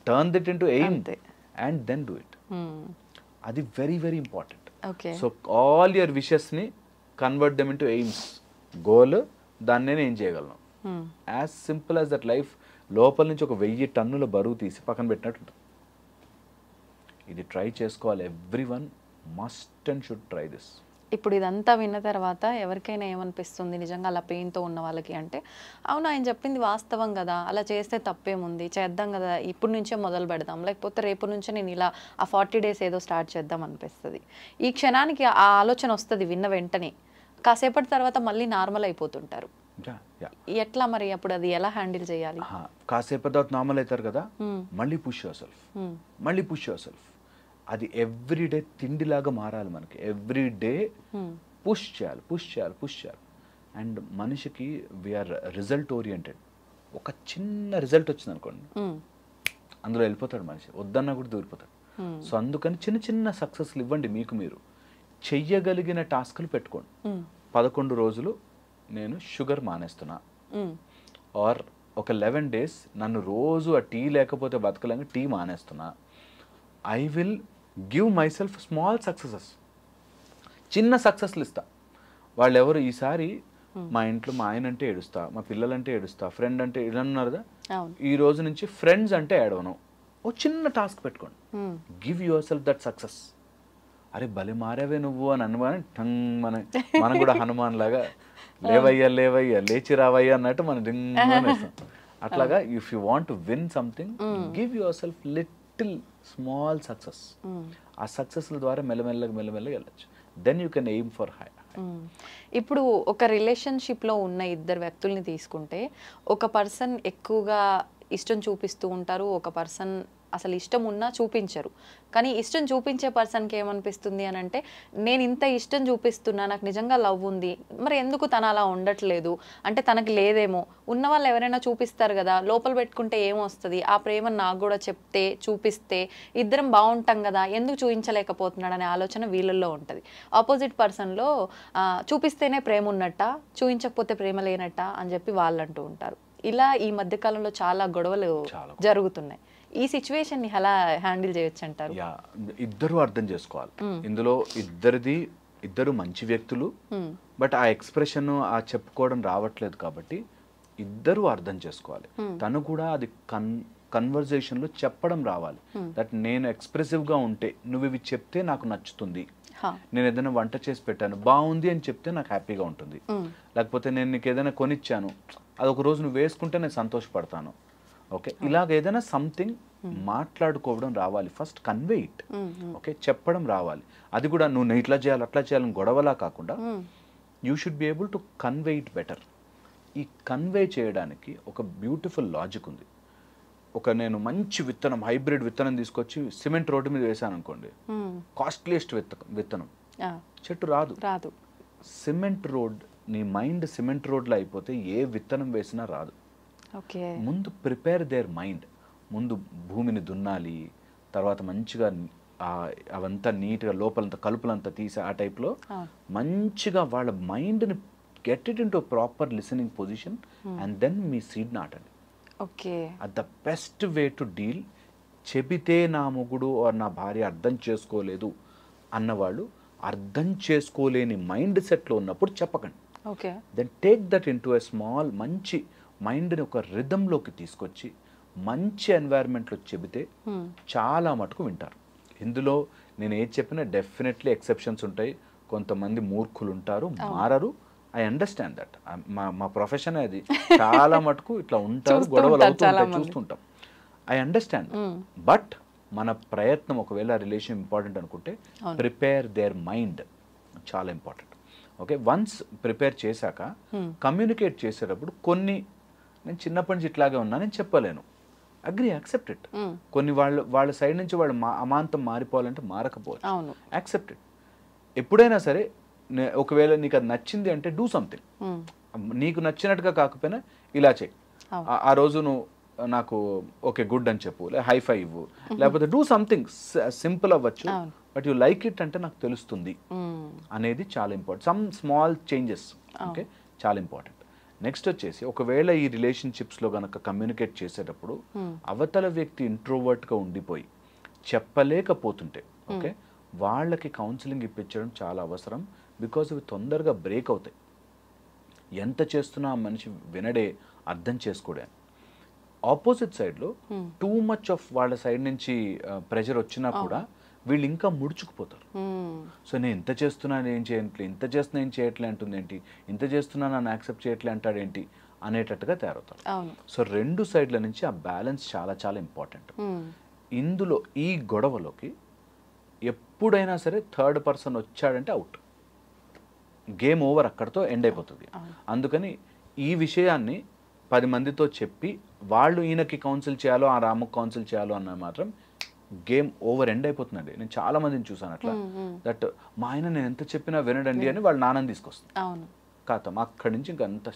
turn that into aim and then do it. అది very very important. So all your విషెస్ని convert them into aims, goal, దాన్ని నేను ఏం చేయగలను. As simple as that. Life లోపల నుంచి ఒక 1000 టన్నుల బరువు తీసి పక్కన పెట్టినట్టు ఉంటుంది. ఇది ట్రై చేసుకోవాలి. Everyone must and should try this. ఇప్పుడు ఇదంతా విన్న తర్వాత ఎవరికైనా ఏమనిపిస్తుంది నిజంగా అలా పెయిన్తో ఉన్న వాళ్ళకి అంటే, అవును ఆయన చెప్పింది వాస్తవం కదా, అలా చేస్తే తప్పేముంది, చేద్దాం కదా, ఇప్పుడు నుంచే మొదలు పెడదాం, లేకపోతే రేపు నుంచే నేను ఇలా ఆ 40 days ఏదో స్టార్ట్ చేద్దాం అనిపిస్తుంది. ఈ క్షణానికి ఆ ఆలోచన వస్తుంది విన్న వెంటనే, కాసేపటి తర్వాత మళ్ళీ నార్మల్ అయిపోతుంటారు. ఎట్లా మరి అప్పుడు అది ఎలా హ్యాండిల్ చేయాలి? కాసేపటి తర్వాత నార్మల్ అవుతారు కదా, మళ్ళీ పుష్ యువర్ సెల్ఫ్, మళ్ళీ పుష్ యువర్ సెల్ఫ్. అది ఎవ్రీడే తిండిలాగా మారాలి మనకి. ఎవ్రీడే పుష్ చేయాలి, పుష్ చేయాలి, పుష్ చేయాలి. అండ్ మనిషికి వీఆర్ రిజల్ట్ ఓరియంటెడ్. ఒక చిన్న రిజల్ట్ వచ్చింది అనుకోండి, అందులో వెళ్ళిపోతాడు మనిషి, వద్దన్నా కూడా దూరిపోతాడు. సో అందుకని చిన్న చిన్న సక్సెస్లు ఇవ్వండి. మీకు మీరు చెయ్యగలిగిన టాస్క్లు పెట్టుకోండి. 11 రోజులు నేను షుగర్ మానేస్తున్నా, ఆర్ ఒక 11 days నన్ను రోజు ఆ టీ లేకపోతే బతకలేక టీ మానేస్తున్నా. I will give myself small successes, చిన్న సక్సెస్లు ఇస్తా. వాళ్ళు ఎవరు ఈసారి మా ఇంట్లో మా ఆయన అంటే ఏడుస్తా, మా పిల్లలంటే ఏడుస్తా, ఫ్రెండ్ అంటే ఏడన్నారు కదా, ఈ రోజు నుంచి ఫ్రెండ్స్ అంటే ఏడవను. ఓ చిన్న టాస్క్ పెట్టుకోండి, give your self that success. అరే భలే మారావే నువ్వు అని అనుమానం టంగ్, మనం కూడా హనుమాన్ లాగా లేవయ్యా లేవయ్యా లేచి రావయ్యా అన్నట్టు మనం డింగ్ వేస్తాం. అట్లాగా if you want to win something, give yourself little small success. ఆ సక్సెస్ల ద్వారా మెల్లమెల్లగా మెల్లమెల్లగా వెళ్ళచ్చు. Then you can aim for high. ఇప్పుడు ఒక రిలేషన్షిప్లో ఉన్న 2 వ్యక్తుల్ని తీసుకుంటే, ఒక పర్సన్ ఎక్కువగా ఇష్టం చూపిస్తూ ఉంటారు, ఒక పర్సన్ అసలు ఇష్టం ఉన్నా చూపించరు. కానీ ఇష్టం చూపించే పర్సన్కి ఏమనిపిస్తుంది అని అంటే, నేను ఇంత ఇష్టం చూపిస్తున్నా, నాకు నిజంగా లవ్ ఉంది, మరి ఎందుకు తను అలా ఉండట్లేదు అంటే తనకి లేదేమో. ఉన్న వాళ్ళు ఎవరైనా చూపిస్తారు కదా, లోపల పెట్టుకుంటే ఏమొస్తుంది, ఆ ప్రేమను నాకు కూడా చెప్తే చూపిస్తే ఇద్దరం బాగుంటాం కదా, ఎందుకు చూపించలేకపోతున్నాడు అనే ఆలోచన వీళ్ళల్లో ఉంటుంది. ఆపోజిట్ పర్సన్లో చూపిస్తేనే ప్రేమ ఉన్నట్ట, చూపించకపోతే ప్రేమ లేనట్ట అని చెప్పి వాళ్ళు అంటూ ఉంటారు. ఇలా ఈ మధ్యకాలంలో చాలా గొడవలు జరుగుతున్నాయి. ఈ సిచ్యువేషన్ ని ఎలా హ్యాండిల్ చేయొచ్చు అంటారు? ఇద్దరు అర్థం చేసుకోవాలి. ఇందులో ఇద్దరు మంచి వ్యక్తులు, బట్ ఆ ఎక్స్ప్రెషన్ ఆ చెప్పుకోవడం రావట్లేదు కాబట్టి ఇద్దరు అర్థం చేసుకోవాలి. తను కూడా అది కన్వర్జేషన్ లో చెప్పడం రావాలి. దట్ నేను ఎక్స్ప్రెసివ్ గా ఉంటే నువ్వు ఇవి చెప్తే నాకు నచ్చుతుంది, నేను ఏదైనా వంట చేసి పెట్టాను బాగుంది అని చెప్తే నాకు హ్యాపీగా ఉంటుంది, లేకపోతే నేను నీకు ఏదైనా కొనిచ్చాను అది ఒక రోజు నువ్వు వేసుకుంటే నేను సంతోషపడతాను. ఓకే, ఇలాగ ఏదైనా సంథింగ్ మాట్లాడుకోవడం రావాలి. First convey it. ఓకే, చెప్పడం రావాలి. అది కూడా నువ్వు ఇట్లా చేయాలి అట్లా చేయాలని గొడవలా కాకుండా you should be able to convey it better. ఈ కన్వే చేయడానికి ఒక బ్యూటిఫుల్ లాజిక్ ఉంది. నేను మంచి విత్తనం, హైబ్రిడ్ విత్తనం తీసుకొచ్చి సిమెంట్ రోడ్డు మీద వేసాను అనుకోండి, కాస్ట్లీయెస్ట్ విత్తనం, చెట్టు రాదు. సిమెంట్ రోడ్, నీ మైండ్ సిమెంట్ రోడ్లో అయిపోతే ఏ విత్తనం వేసినా రాదు. ముందు ప్రిపేర్ దేర్ మైండ్. ముందు భూమిని దున్నాలి, తర్వాత మంచిగా అవంతా నీట్గా లోపలంతా కలుపులంతా తీసి ఆ టైప్లో మంచిగా వాళ్ళ మైండ్ని get it into proper listening position and then మీ సీడ్ నాటండి. Okay. The best way to deal, చెబితే నా మొగుడు ఆర్ నా భార్య అర్థం చేసుకోలేదు అన్నవాళ్ళు అర్థం చేసుకోలేని మైండ్ సెట్లో ఉన్నప్పుడు చెప్పకండి. Okay. Then take that into a small, మంచి మైండ్ని ఒక రిథంలోకి తీసుకొచ్చి మంచి ఎన్వైర్న్మెంట్లో చెబితే చాలా మటుకు వింటారు. ఇందులో నేను ఏది చెప్పినా డెఫినెట్లీ ఎక్సెప్షన్స్ ఉంటాయి. కొంతమంది మూర్ఖులు ఉంటారు, మారరు. I understand that. మా ప్రొఫెషన్ అది. చాలా మటుకు ఇట్లా ఉంటారు, గొడవలు అవుతుంటాయి, చూస్తుంటాం. I understand. బట్ మన ప్రయత్నం, ఒకవేళ రిలేషన్ ఇంపార్టెంట్ అనుకుంటే ప్రిపేర్ దేర్ మైండ్, చాలా ఇంపార్టెంట్. ఓకే, వన్స్ ప్రిపేర్ చేశాక కమ్యూనికేట్ చేసేటప్పుడు కొన్ని, నేను చిన్నప్పటి నుంచి ఇట్లాగే ఉన్నా నేను చెప్పలేను, అగ్రీ, యాక్సెప్ట్ ఇట్. కొన్ని వాళ్ళ సైడ్ నుంచి వాళ్ళు అమాంతం మారిపోవాలంటే మారకపోవచ్చు, యాక్సెప్ట్ ఇట్. ఎప్పుడైనా సరే ఒకవేళ నీకు అది నచ్చింది అంటే డూ సంథింగ్. నీకు నచ్చినట్టుగా కాకపోయినా ఇలా చెయ్యి. ఆ రోజు నువ్వు నాకు ఓకే గుడ్ అని చెప్పు, హై ఫై ఇవ్వు, లేకపోతే డూ సంథింగ్ సింపుల్ అవ్వచ్చు, బట్ యు లైక్ ఇట్ అంటే నాకు తెలుస్తుంది అనేది చాలా important. Some small changes, okay, చాలా ఇంపార్టెంట్. నెక్స్ట్ వచ్చేసి, ఒకవేళ ఈ రిలేషన్షిప్స్లో కనుక కమ్యూనికేట్ చేసేటప్పుడు అవతల వ్యక్తి ఇంట్రోవర్ట్గా ఉండిపోయి చెప్పలేకపోతుంటే, ఓకే, వాళ్ళకి కౌన్సిలింగ్ ఇప్పించడం చాలా అవసరం. బికాజ్ ఇవి తొందరగా బ్రేక్ అవుతాయి. ఎంత చేస్తున్నా ఆ మనిషి వినడే, అర్థం చేసుకోడే. ఆపోజిట్ సైడ్లో టూ మచ్ ఆఫ్ వాళ్ళ సైడ్ నుంచి ప్రెషర్ వచ్చినా కూడా వీళ్ళు ఇంకా ముడుచుకుపోతారు. సో నేను ఇంత చేస్తున్నాను ఏం చేయట్లే, ఇంత చేస్తున్నా ఏం చేయట్లే అంటుంది ఏంటి, ఇంత చేస్తున్నా నన్ను యాక్సెప్ట్ చేయట్లే అంటాడేంటి అనేటట్టుగా తయారవుతారు. సో రెండు సైడ్ల నుంచి ఆ బ్యాలెన్స్ చాలా చాలా ఇంపార్టెంట్. ఇందులో ఈ గొడవలోకి ఎప్పుడైనా సరే థర్డ్ పర్సన్ వచ్చాడంటే అవుట్, గేమ్ ఓవర్, అక్కడితో ఎండ్ అయిపోతుంది. అందుకని ఈ విషయాన్ని 10 మందితో చెప్పి వాళ్ళు ఈయనకి కౌన్సిల్ చేయాలో ఆ రాముకి కౌన్సిల్ చేయాలో అన్న మాత్రం గేమ్ ఓవర్, ఎండ్ అయిపోతుందండి. నేను చాలా మందిని చూసాను అట్లా, దట్ మా ఆయన నేను ఎంత చెప్పినా వినడండి అని వాళ్ళ నాన్నని తీసుకొస్తాను. కాతం అక్కడి నుంచి ఇంకా అంత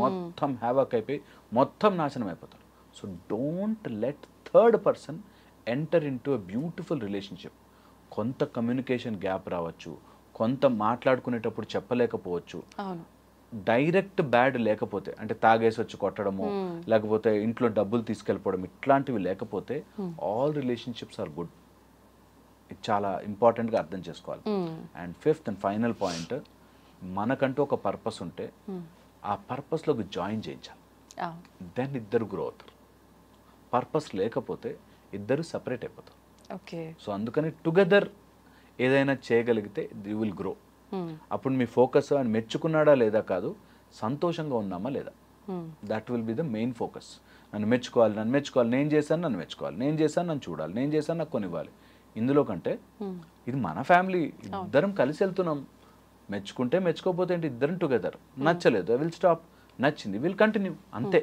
మొత్తం హ్యావక్ అయిపోయి మొత్తం నాశనం అయిపోతారు. So don't let third person enter in to a beautiful relationship. కొంత కమ్యూనికేషన్ గ్యాప్ రావచ్చు, కొంత మాట్లాడుకునేటప్పుడు చెప్పలేకపోవచ్చు. డైరెక్ట్ బ్యాడ్ లేకపోతే, అంటే తాగేసి వచ్చి కొట్టడము, లేకపోతే ఇంట్లో డబ్బులు తీసుకెళ్ళిపోవడం, ఇట్లాంటివి లేకపోతే ఆల్ రిలేషన్షిప్స్ ఆర్ గుడ్. ఇది చాలా ఇంపార్టెంట్గా అర్థం చేసుకోవాలి. And fifth and final point, మనకంటూ ఒక పర్పస్ ఉంటే ఆ పర్పస్లోకి జాయిన్ చేయించాలి. దెన్ ఇద్దరు గ్రో అవుతారు. పర్పస్ లేకపోతే ఇద్దరు సపరేట్ అయిపోతారు. సో అందుకని టుగెదర్ ఏదైనా చేయగలిగితే యూ విల్ గ్రో. అప్పుడు మీ ఫోకస్ అని మెచ్చుకున్నాడా లేదా కాదు, సంతోషంగా ఉన్నామా లేదా, that will be the main focus. నన్ను మెచ్చుకోవాలి, నన్ను మెచ్చుకోవాలి, నేను చేశాను నన్ను మెచ్చుకోవాలి, నేను చేశాను నన్ను చూడాలి, నేను చేశాను నాకు కొనివ్వాలి. ఇందులో కంటే ఇది మన ఫ్యామిలీ, ఇద్దరం కలిసి వెళ్తున్నాం, మెచ్చుకుంటే మెచ్చుకోకపోతే ఏంటి, ఇద్దరం టుగెదర్. నచ్చలేదు ఐ విల్ స్టాప్, నచ్చింది విల్ కంటిన్యూ, అంతే.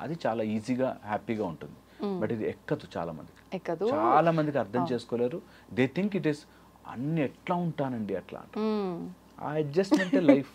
అది చాలా ఈజీగా హ్యాపీగా ఉంటుంది. బట్ ఇది ఎక్కదు, చాలా మందికి అర్థం చేసుకోలేరు. దే థింక్ ఇట్ ఈస్ అన్ని ఎట్లా ఉంటానండి అట్లా అంట. ఆ అడ్జస్ట్మెంటే లైఫ్.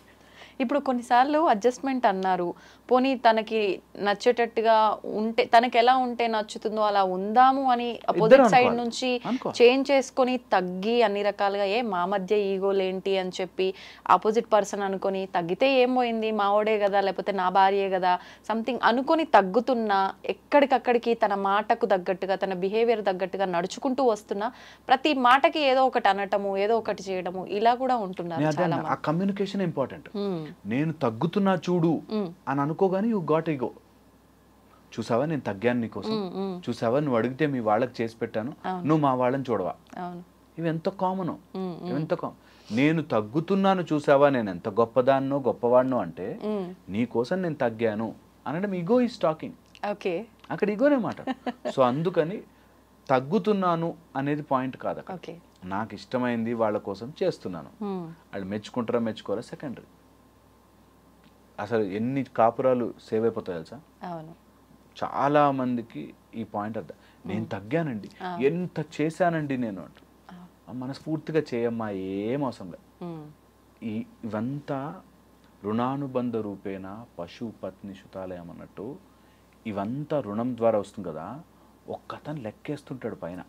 ఇప్పుడు కొన్నిసార్లు అడ్జస్ట్మెంట్ అన్నారు, పోనీ తనకి నచ్చేటట్టుగా ఉంటే, తనకి ఎలా ఉంటే నచ్చుతుందో అలా ఉందాము అని అపోజిట్ సైడ్ నుంచి చేంజ్ చేసుకొని తగ్గి అన్ని రకాలుగా మా మధ్య ఈగోలేంటి అని చెప్పి ఆపోజిట్ పర్సన్ అనుకొని తగ్గితే ఏం పోయింది, మావోడే కదా లేకపోతే నా భార్యే కదా సంథింగ్ అనుకొని తగ్గుతున్నా, ఎక్కడికక్కడికి తన మాటకు తగ్గట్టుగా తన బిహేవియర్ తగ్గట్టుగా నడుచుకుంటూ వస్తున్నా ప్రతి మాటకి ఏదో ఒకటి అనటము, ఏదో ఒకటి చేయడము, ఇలా కూడా ఉంటున్నారు చాలా మంది. ఆ కమ్యూనికేషన్ ఇంపార్టెంట్. నేను తగ్గుతున్నా చూడు అని అనుకోగానే యూ గాట్ ఈగో. చూసావా నేను తగ్గాను నీకోసం, చూసావా నువ్వు అడిగితే మీ వాళ్ళకి చేసి పెట్టాను, నువ్వు మా వాళ్ళని చూడవా. ఇవి ఎంత కామన్, ఎంత కామన్. నేను తగ్గుతున్నాను చూసావా, నేను ఎంత గొప్పదాన్నో గొప్పవాడినో అంటే నీ కోసం నేను తగ్గాను అనడం ఈగో ఈజ్ టాకింగ్. అక్కడ ఈగోనే మాట. సో అందుకని తగ్గుతున్నాను అనేది పాయింట్ కాదు అక్కడ. నాకు ఇష్టమైంది వాళ్ళ కోసం చేస్తున్నాను, వాళ్ళు మెచ్చుకుంటారా మెచ్చుకోవాలా సెకండరీ. అసలు ఎన్ని కాపురాలు సేవ్ అయిపోతాయి తెలుసా. చాలా మందికి ఈ పాయింట్ అర్థం, నేను తగ్గానండి, ఎంత చేశానండి నేను అంట. మనస్ఫూర్తిగా చేయమ్మా, ఏం అవసరం లేదు. ఇవంతా రుణానుబంధ రూపేణ పశు పత్ని శుతాలయం అన్నట్టు ఇవంతా రుణం ద్వారా వస్తుంది కదా. ఒక్కతను లెక్కేస్తుంటాడు పైన,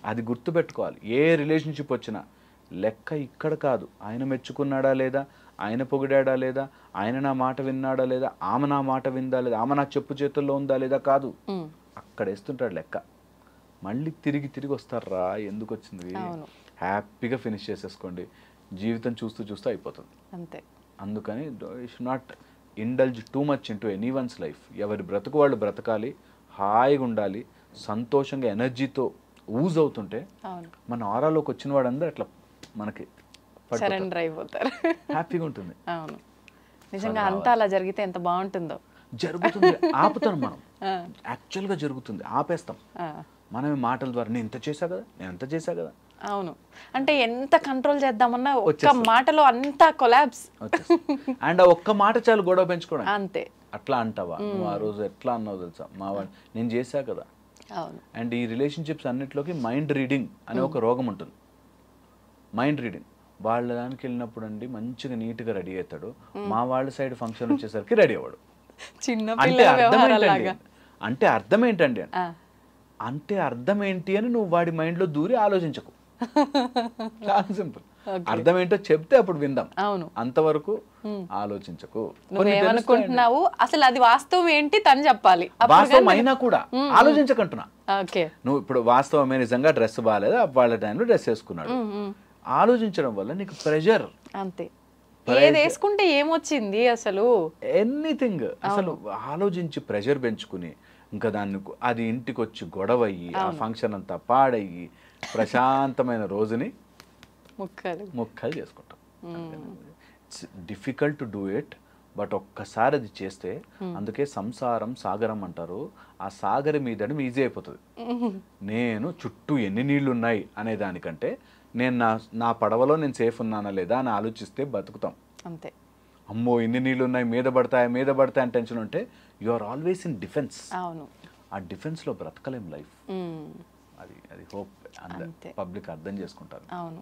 అది గుర్తుపెట్టుకోవాలి. ఏ రిలేషన్షిప్ వచ్చినా లెక్క ఇక్కడ కాదు, ఆయన మెచ్చుకున్నాడా లేదా, ఆయన పొగిడాడా లేదా, ఆయన నా మాట విన్నాడా లేదా, ఆమె నా మాట విందా లేదా, ఆమె నా చెప్పు చేతుల్లో ఉందా లేదా కాదు, అక్కడ వేస్తుంటాడు లెక్క. మళ్ళీ తిరిగి వస్తారా, ఎందుకు వచ్చింది, హ్యాపీగా ఫినిష్ చేసేసుకోండి, జీవితం చూస్తూ చూస్తూ అయిపోతుంది అంతే. అందుకని should not indulge too much into any one's life. ఎవరి బ్రతుకు వాళ్ళు బ్రతకాలి, హాయిగా ఉండాలి, సంతోషంగా ఎనర్జీతో ఊజ్ అవుతుంటే మన ఆరాలోకి వచ్చిన వాడందరూ అట్లా మనకి సరెండర్ అయిపోతారు, హ్యాపీగా ఉంటుంది. అవును, నిజంగా అంతా అలా జరిగితే ఎంత బాగుంటుందో. జరుగుతుంది, ఆపుతాం మనం, యాక్చువల్గా జరుగుతుంది, ఆపేస్తాం మనమే మాటల ద్వారా. నేను ఇంత చేశా కదా, నేను అంత చేశా కదా. అవును, అంటే ఎంత కంట్రోల్ చేద్దామన్నా ఒక్క మాటలో అంతా కొలాప్స్. అండ్ ఆ ఒక్క మాట చాలు గొడవ పెంచుకోవడం. అంతే. అట్లా అంటావా నువ్వు, ఆ రోజు ఎట్లా అన్నావు తెలుసా, మా వాడు నేను చేశా కదా. అండ్ ఈ రిలేషన్షిప్స్ అన్నిట్లోకి మైండ్ రీడింగ్ అనే ఒక రోగం ఉంటుంది. మైండ్ రీడింగ్ వాళ్ళ దానికి వెళ్ళినప్పుడు అండి మంచిగా నీట్గా రెడీ అవుతాడు, మా వాళ్ళ సైడ్ ఫంక్షన్ వచ్చేసరికి రెడీ అవ్వడు. అంటే అర్థం ఏంటండి అంటే అర్థం ఏంటి అని నువ్వు వాడి మైండ్లో దూరి ఆలోచించకు. చాలా సింపుల్. అర్థం ఏంటో చెప్తే అప్పుడు విందాం, అంతవరకు ఆలోచించకు. నువ్వేమనుకుంటున్నావు అసలు అది వాస్తవం ఏంటి తను చెప్పాలి. వాస్తవం అయినా కూడా ఆలోచించకంటున్నా. నువ్వు ఇప్పుడు వాస్తవమే నిజంగా డ్రెస్ బాగాలేదు, వాళ్ళ టైంలో డ్రెస్ వేసుకున్నాడు, ఆలోచించడం వల్ల నీకు ప్రెషర్. అంతే, ఏది వేసుకుంటే ఏమొచ్చింది అసలు, ఎనీథింగ్ అసలు ఆలోచించి ప్రెషర్ పెంచుకుని ఇంకా దాన్ని అది ఇంటికి వచ్చి గొడవ అయ్యి ఆ ఫంక్షన్ అంతా పాడయ్యి ప్రశాంతమైన రోజుని ముక్కలు చేసుకుంటాం. It's difficult to do it, but ఒక్కసారి అది చేస్తే, అందుకే సంసారం సాగరం అంటారు, ఆ సాగరం మీదడం ఈజీ అయిపోతుంది. నేను చుట్టూ ఎన్ని నీళ్లు ఉన్నాయి అనే దానికంటే నేను నా పడవలో నేను సేఫ్ ఉన్నానా లేదా అని ఆలోచిస్తే బతుకుతాం. అంతే. అమ్మో ఇన్ని నీళ్ళు ఉన్నాయి, మీద పడతాయి అని టెన్షన్ ఉంటే you are always in defense. అవును, ఆ డిఫెన్స్లో బ్రతకలేం లైఫ్. అది హోప్ పబ్లిక్ అర్థం చేసుకుంటారు. అవును,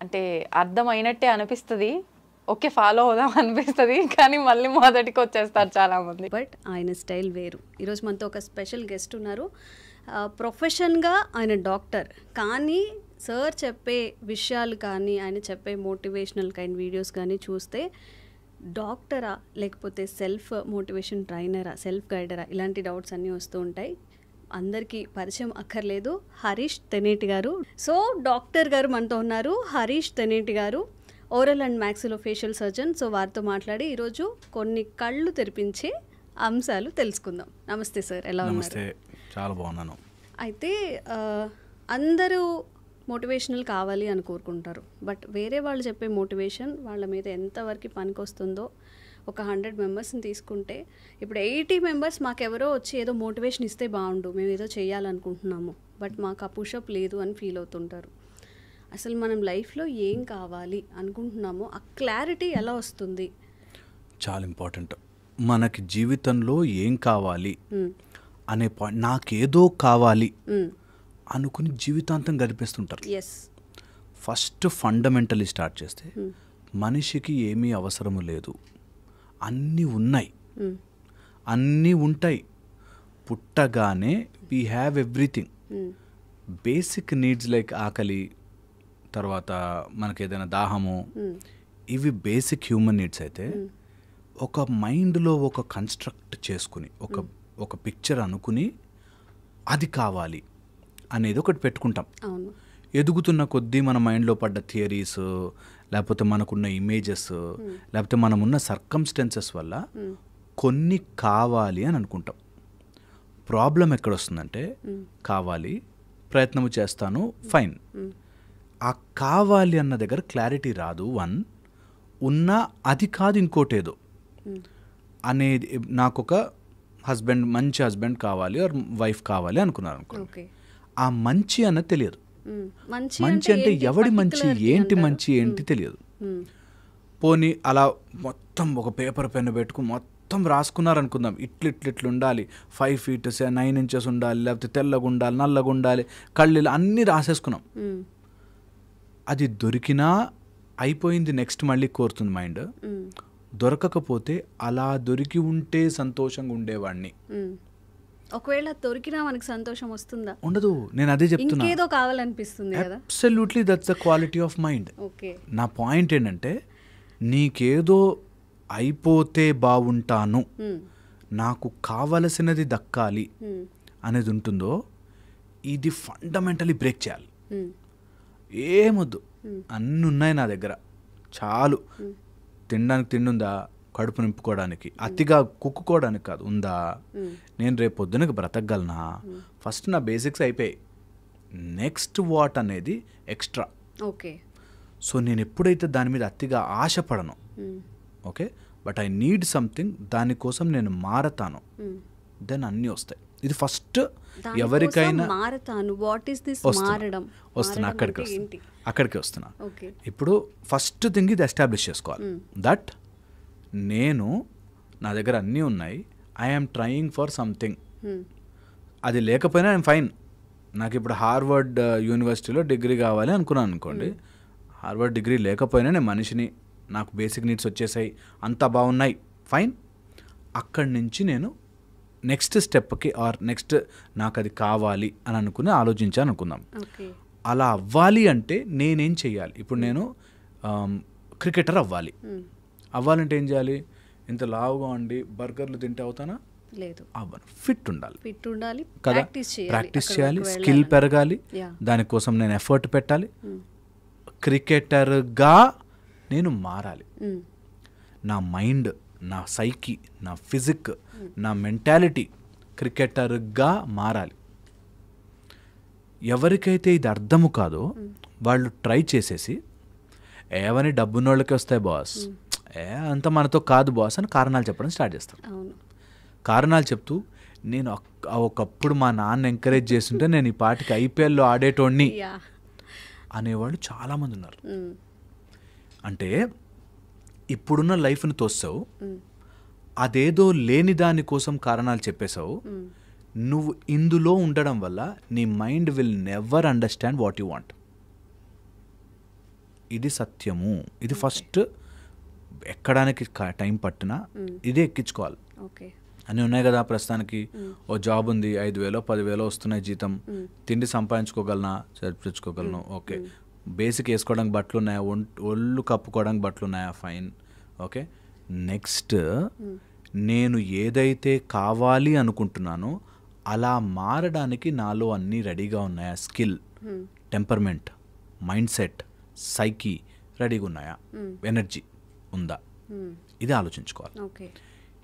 అంటే అర్థం అయినట్టే అనిపిస్తుంది, ఓకే ఫాలో అవుదాం అనిపిస్తుంది, కానీ మళ్ళీ మొదటికి వచ్చేస్తారు చాలా మంది. బట్ ఆయన స్టైల్ వేరు. ఈరోజు మనతో ఒక స్పెషల్ గెస్ట్ ఉన్నారు. ప్రొఫెషన్గా ఆయన డాక్టర్, కానీ సార్ చెప్పే విషయాలు కానీ ఆయన చెప్పే మోటివేషనల్ కైండ్ వీడియోస్ కానీ చూస్తే డాక్టరా లేకపోతే సెల్ఫ్ మోటివేషన్ ట్రైనరా, సెల్ఫ్ గైడరా, ఇలాంటి డౌట్స్ అన్నీ వస్తూ ఉంటాయి. అందరికీ పరిచయం అక్కర్లేదు, హరీష్ తెనేటి గారు. సో డాక్టర్ గారు మనతో ఉన్నారు, హరీష్ తెనేటి గారు, oral and maxillofacial surgeon. So వారితో మాట్లాడి ఈరోజు కొన్ని కళ్ళు తెరిపించే అంశాలు తెలుసుకుందాం. నమస్తే సార్, ఎలా ఉన్నారు? చాలా బాగున్నాను. అయితే అందరూ మోటివేషనల్ కావాలి అని కోరుకుంటారు, బట్ వేరే వాళ్ళు చెప్పే మోటివేషన్ వాళ్ళ మీద ఎంతవరకు పనికొస్తుందో, ఒక 100 మెంబర్స్ని తీసుకుంటే ఇప్పుడు 80 మెంబర్స్ మాకెవరో వచ్చి ఏదో మోటివేషన్ ఇస్తే బాగుండు, మేము ఏదో చేయాలనుకుంటున్నాము, బట్ మాకు ఆ పుషప్ లేదు అని ఫీల్ అవుతుంటారు. అసలు మనం లైఫ్లో ఏం కావాలి అనుకుంటున్నామో ఆ క్లారిటీ ఎలా వస్తుంది? చాలా ఇంపార్టెంట్. మనకి జీవితంలో ఏం కావాలి అనే పాయింట్, నాకేదో కావాలి అనుకుని జీవితాంతం గడిపేస్తుంటారు. ఫస్ట్ ఫండమెంటలీ స్టార్ట్ చేస్తే మనిషికి ఏమీ అవసరము లేదు, అన్నీ ఉన్నాయి, అన్నీ ఉంటాయి. పుట్టగానే we have everything. Basic needs like ఆకలి, తర్వాత మనకి ఏదైనా దాహము, ఇవి బేసిక్ హ్యూమన్ నీడ్స్ అయితే ఒక మైండ్లో ఒక కన్స్ట్రక్ట్ చేసుకుని ఒక పిక్చర్ అనుకుని అది కావాలి అనేది ఒకటి పెట్టుకుంటాం. ఎదుగుతున్న కొద్దీ మన మైండ్లో పడ్డ థియరీస్, లేకపోతే మనకున్న ఇమేజెస్, లేకపోతే మనమున్న సర్కమ్స్టెన్సెస్ వల్ల కొన్ని కావాలి అని అనుకుంటాం. ప్రాబ్లం ఎక్కడొస్తుందంటే, కావాలి, ప్రయత్నము చేస్తాను, ఫైన్, ఆ కావాలి అన్న దగ్గర క్లారిటీ రాదు. ఉన్నా అది కాదు ఇంకోటేదో అనేది. నాకు ఒక మంచి హస్బెండ్ కావాలి, ఆర్ వైఫ్ కావాలి అనుకున్నారు అనుకో, ఆ మంచి అన్నది తెలియదు. మంచి అంటే ఎవడి మంచి, ఏంటి మంచి ఏంటి తెలియదు. పోనీ అలా మొత్తం ఒక పేపర్ పెన్ను పెట్టుకుని మొత్తం రాసుకున్నారు అనుకుందాం, ఇట్లు ఉండాలి, 5 feet 9 inches ఉండాలి, లేకపోతే తెల్లగా ఉండాలి, నల్లగా ఉండాలి, కళ్ళు అన్నీ రాసేసుకున్నాం. అది దొరికినా అయిపోయింది, నెక్స్ట్ మళ్ళీ కోరుతుంది మైండ్. దొరకకపోతే అలా దొరికి ఉంటే సంతోషంగా ఉండేవాడిని. ఒకవేళ దొరికినా మనకి సంతోషం వస్తుందా? ఉండదు. నేను అదే చెప్తున్నా, ఇంకేదో కావాలనిపిస్తుంది కదా. Absolutely that's the quality of mind. నా పాయింట్ ఏంటంటే, నీకేదో అయిపోతే బాగుంటాను, నాకు కావలసినది దక్కాలి అనేది ఉంటుందో ఇది ఫండమెంటలీ బ్రేక్ చేయాలి. ఏమొద్దు, అన్నీ ఉన్నాయి నా దగ్గర, చాలు. తినడానికి తిండి ఉందా, కడుపు నింపుకోవడానికి, అతిగా కుక్కుకోవడానికి కాదు, ఉందా, నేను రేపు పొద్దునకి బ్రతకగలనా, ఫస్ట్ నా బేసిక్స్ అయిపోయాయి, నెక్స్ట్ వాట్ అనేది ఎక్స్ట్రా. ఓకే. సో నేను ఎప్పుడైతే దాని మీద అతిగా ఆశపడను, okay, but I need something, దానికోసం నేను మారతాను, దెన్ అన్నీ వస్తాయి. ఇది ఫస్ట్ ఎవరికైనా మారతాను. వాట్ ఈస్ దిస్ మారడం? వస్తున్నా, అక్కడికి వస్తున్నా. ఇప్పుడు ఫస్ట్ థింగ్ ఇది ఎస్టాబ్లిష్ చేసుకోవాలి, దట్ నేను, నా దగ్గర అన్నీ ఉన్నాయి, ఐఎమ్ ట్రయింగ్ ఫర్ సంథింగ్. అది లేకపోయినా ఐఎమ్ ఫైన్. నాకు ఇప్పుడు హార్వర్డ్ యూనివర్సిటీలో డిగ్రీ కావాలి అనుకున్నాను అనుకోండి, హార్వర్డ్ డిగ్రీ లేకపోయినా నేను మనిషిని, నాకు బేసిక్ నీడ్స్ వచ్చేసాయి, అంతా బాగున్నాయి, ఫైన్. అక్కడి నుంచి నేను నెక్స్ట్ స్టెప్కి ఆర్ నెక్స్ట్ నాకు అది కావాలి అని అనుకుని ఆలోచించాను అనుకుందాం. అలా అవ్వాలి అంటే నేనేం చెయ్యాలి? ఇప్పుడు నేను క్రికెటర్ అవ్వాలంటే ఏం చేయాలి? ఇంత లావుగా ఉండి బర్గర్లు తింటే అవుతానా? లేదు, అవ్వను. ఫిట్ ఉండాలి కదా, ప్రాక్టీస్ చేయాలి, స్కిల్ పెరగాలి, దానికోసం నేను ఎఫర్ట్ పెట్టాలి, క్రికెటర్గా నేను మారాలి. నా మైండ్, నా సైకి, నా ఫిజిక్, నా మెంటాలిటీ క్రికెటర్గా మారాలి. ఎవరికైతే ఇది అర్థము కాదో వాళ్ళు ట్రై చేసేసి ఏవని డబ్బున్నోళ్ళకి వస్తాయి బాస్, అంత మనతో కాదు బాస్ అని కారణాలు చెప్పడం స్టార్ట్ చేస్తాం. కారణాలు చెప్తూ నేను ఒకప్పుడు మా నాన్న ఎంకరేజ్ చేస్తుంటే నేను ఈ పాటికి ఐపీఎల్లో ఆడేటోడిని అనేవాళ్ళు చాలామంది ఉన్నారు. అంటే ఇప్పుడున్న లైఫ్ని తోస్తావు, అదేదో లేని దానికోసం కారణాలు చెప్పేశావు. నువ్వు ఇందులో ఉండడం వల్ల నీ mind will never understand what you want. ఇది సత్యము. ఇది ఫస్ట్ ఎక్కడానికి టైం పట్టినా ఇదే ఎక్కించుకోవాలి. అన్నీ ఉన్నాయి కదా ప్రస్తుతానికి, ఓ జాబ్ ఉంది, 5,000 10,000 వస్తున్నాయి జీతం, తిండి సంపాదించుకోగలనా, చదివించుకోగలను, ఓకే, బేసిక్ వేసుకోవడానికి బట్టలు ఉన్నాయా, ఒళ్ళు కప్పుకోవడానికి బట్టలు ఉన్నాయా, ఫైన్, ఓకే. నెక్స్ట్ నేను ఏదైతే కావాలి అనుకుంటున్నానో అలా మారడానికి నాలో అన్నీ రెడీగా ఉన్నాయా, స్కిల్, టెంపర్మెంట్, మైండ్ సెట్, సైకి రెడీగా ఉన్నాయా, ఎనర్జీ ఉందా, ఇది ఆలోచించుకోవాలి.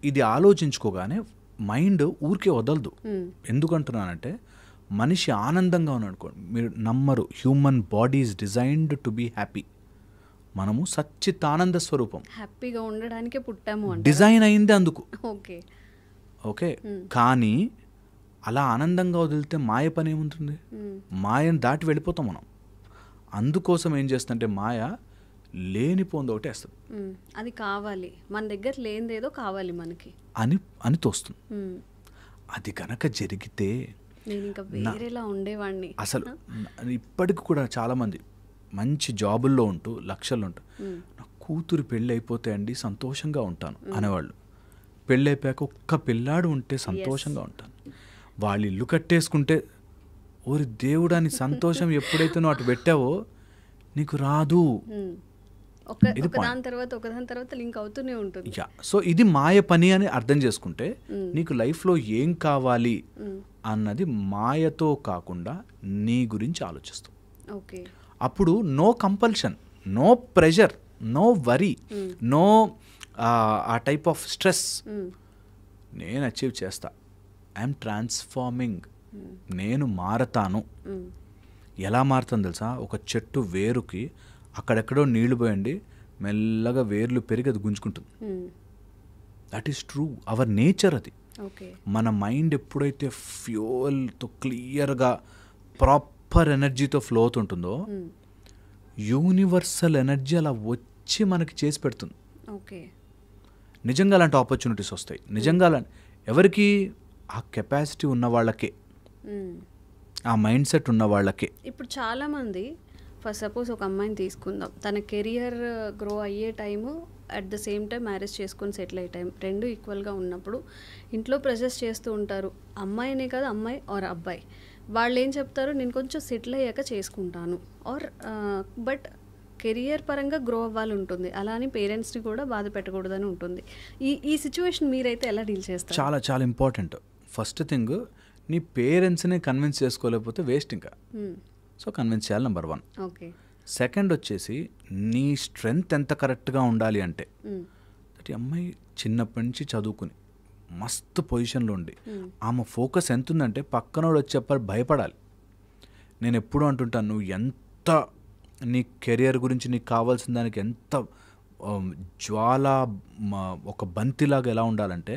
ఇది ఆలోచించుకోగానే మైండ్ ఊరికే వదలదు. ఎందుకంటున్నానంటే మనిషి ఆనందంగా ఉన్నాడు అనుకోండి, మీరు నమ్మరు, human body is designed to be happy. మనము సచ్చిత్ ఆనంద స్వరూపం, హ్యాపీగా ఉండడానికే పుట్టాము, డిజైన్ అయింది అందుకు. ఓకే, కానీ అలా ఆనందంగా వదిలితే మాయ పని ఏముంటుంది? మాయను దాటి వెళ్ళిపోతాం మనం. అందుకోసం ఏం చేస్తుంటే మాయ లేనిపోంది ఒకటి వేస్తుంది, అది కావాలి, మన దగ్గర లేనిదేదో కావాలి మనకి అని తోస్తుంది. అది కనుక జరిగితే నేను ఇంకా వేరేలా ఉండేవాడిని. అసలు ఇప్పటికి కూడా చాలామంది మంచి జాబుల్లో ఉంటూ లక్షల్లో ఉంటూ నా కూతురు పెళ్ళి అయిపోతే అండి సంతోషంగా ఉంటాను అనేవాళ్ళు. పెళ్ళి అయిపోయాక ఒక్క పిల్లాడు ఉంటే సంతోషంగా ఉంటాను. వాళ్ళు ఇల్లు కట్టేసుకుంటే ఓరి దేవుడా నీ సంతోషం ఎప్పుడైతే నువ్వు అటు పెట్టావో నీకు రాదు. ఒకదాని తర్వాత లింక్ అవుతూనే ఉంటుంది. సో ఇది మాయ పని అని అర్థం చేసుకుంటే నీకు లైఫ్లో ఏం కావాలి అన్నది మాయతో కాకుండా నీ గురించి ఆలోచిస్తావు. అప్పుడు no compulsion, no pressure, no worry, no ఆ టైప్ ఆఫ్ స్ట్రెస్. నేను అచీవ్ చేస్తా, ఐఎమ్ ట్రాన్స్ఫార్మింగ్, నేను మారతాను. ఎలా మారుతాను తెలుసా? ఒక చెట్టు వేరుకి అక్కడెక్కడో నీళ్లు పోయండి, మెల్లగా వేర్లు పెరిగి అది గుంజుకుంటుంది. That is true, our nature అది. మన మైండ్ ఎప్పుడైతే ఫ్యూయల్తో క్లియర్గా ప్రాపర్ ఎనర్జీతో ఫ్లో అవుతుంటుందో యూనివర్సల్ ఎనర్జీ అలా వచ్చి మనకి చేసి పెడుతుంది. నిజంగా అలాంటి ఆపర్చునిటీస్ వస్తాయి. నిజంగా ఎవరికి? ఆ కెపాసిటీ ఉన్న వాళ్ళకే, ఆ మైండ్ సెట్ ఉన్న వాళ్ళకే. ఇప్పుడు చాలామంది ఫర్ సపోజ్ ఒక అమ్మాయిని తీసుకుందాం, తన కెరియర్ గ్రో అయ్యే time at the same time marriage చేసుకొని సెటిల్ అయ్యే టైం రెండు ఈక్వల్గా ఉన్నప్పుడు ఇంట్లో ప్రెజెస్ చేస్తూ ఉంటారు. అమ్మాయినే కాదు, అమ్మాయి ఆర్ అబ్బాయి, వాళ్ళు ఏం చెప్తారు, నేను కొంచెం సెటిల్ అయ్యాక చేసుకుంటాను, ఆర్ బట్ కెరియర్ పరంగా గ్రో అవ్వాలి ఉంటుంది, అలా అని పేరెంట్స్ని కూడా బాధ పెట్టకూడదని ఉంటుంది. ఈ సిచ్యువేషన్ మీరైతే ఎలా డీల్ చేస్తారు? చాలా చాలా ఇంపార్టెంట్. ఫస్ట్ థింగ్, నీ పేరెంట్స్ని కన్విన్స్ చేసుకోలేకపోతే వేస్ట్ ఇంకా. సో కన్విన్స్ చేయాలి, నెంబర్ 1. ఓకే. సెకండ్ వచ్చేసి నీ స్ట్రెంగ్త్ ఎంత కరెక్ట్గా ఉండాలి అంటే, దట్ ఈ అమ్మాయి చిన్నప్పటి నుంచి చదువుకుని మస్తు పొజిషన్లో ఉండి ఆమె ఫోకస్ ఎంత ఉందంటే పక్కనోడు వచ్చి చెప్పాలి భయపడాలి. నేను ఎప్పుడూ అంటుంటాను, నువ్వు ఎంత నీ కెరియర్ గురించి నీకు కావాల్సిన దానికి ఎంత జ్వాల ఒక బంతిలాగా ఎలా ఉండాలంటే,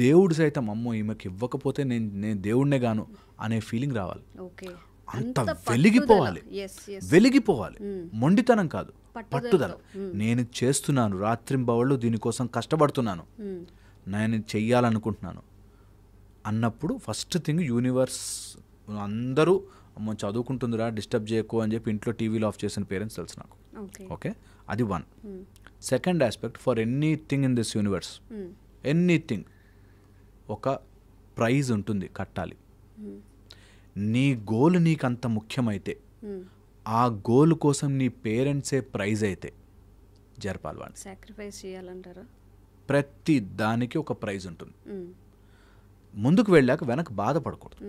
దేవుడు సైతం అమ్మో ఈమెకి ఇవ్వకపోతే నేను దేవుడినే గాను అనే ఫీలింగ్ రావాలి. అంత వెలిగిపోవాలి, వెలిగిపోవాలి. మొండితనం కాదు, పట్టుదల. నేను చేస్తున్నాను, రాత్రింబవళ్ళు దీనికోసం కష్టపడుతున్నాను, నేను చెయ్యాలనుకుంటున్నాను అన్నప్పుడు ఫస్ట్ థింగ్ యూనివర్స్, అందరూ అమ్మ చదువుకుంటుందిరా డిస్టర్బ్ చేయకు అని చెప్పి ఇంట్లో టీవీలో ఆఫ్ చేసిన పేరెంట్స్ తెలుసు నాకు. ఓకే, అది 1. Second aspect, for anything in this universe, anything ఒక ప్రైజ్ ఉంటుంది, కట్టాలి. నీ గోల్ నీకు అంత ముఖ్యమైతే, ఆ గోల్ కోసం నీ పేరెంట్సే ప్రైజ్ అయితే జరపాలి. వాడిని సాక్రిఫైస్ చేయాలంటారా? ప్రతి దానికి ఒక ప్రైజ్ ఉంటుంది. ముందుకు వెళ్ళాక వెనక బాధపడకూడదు,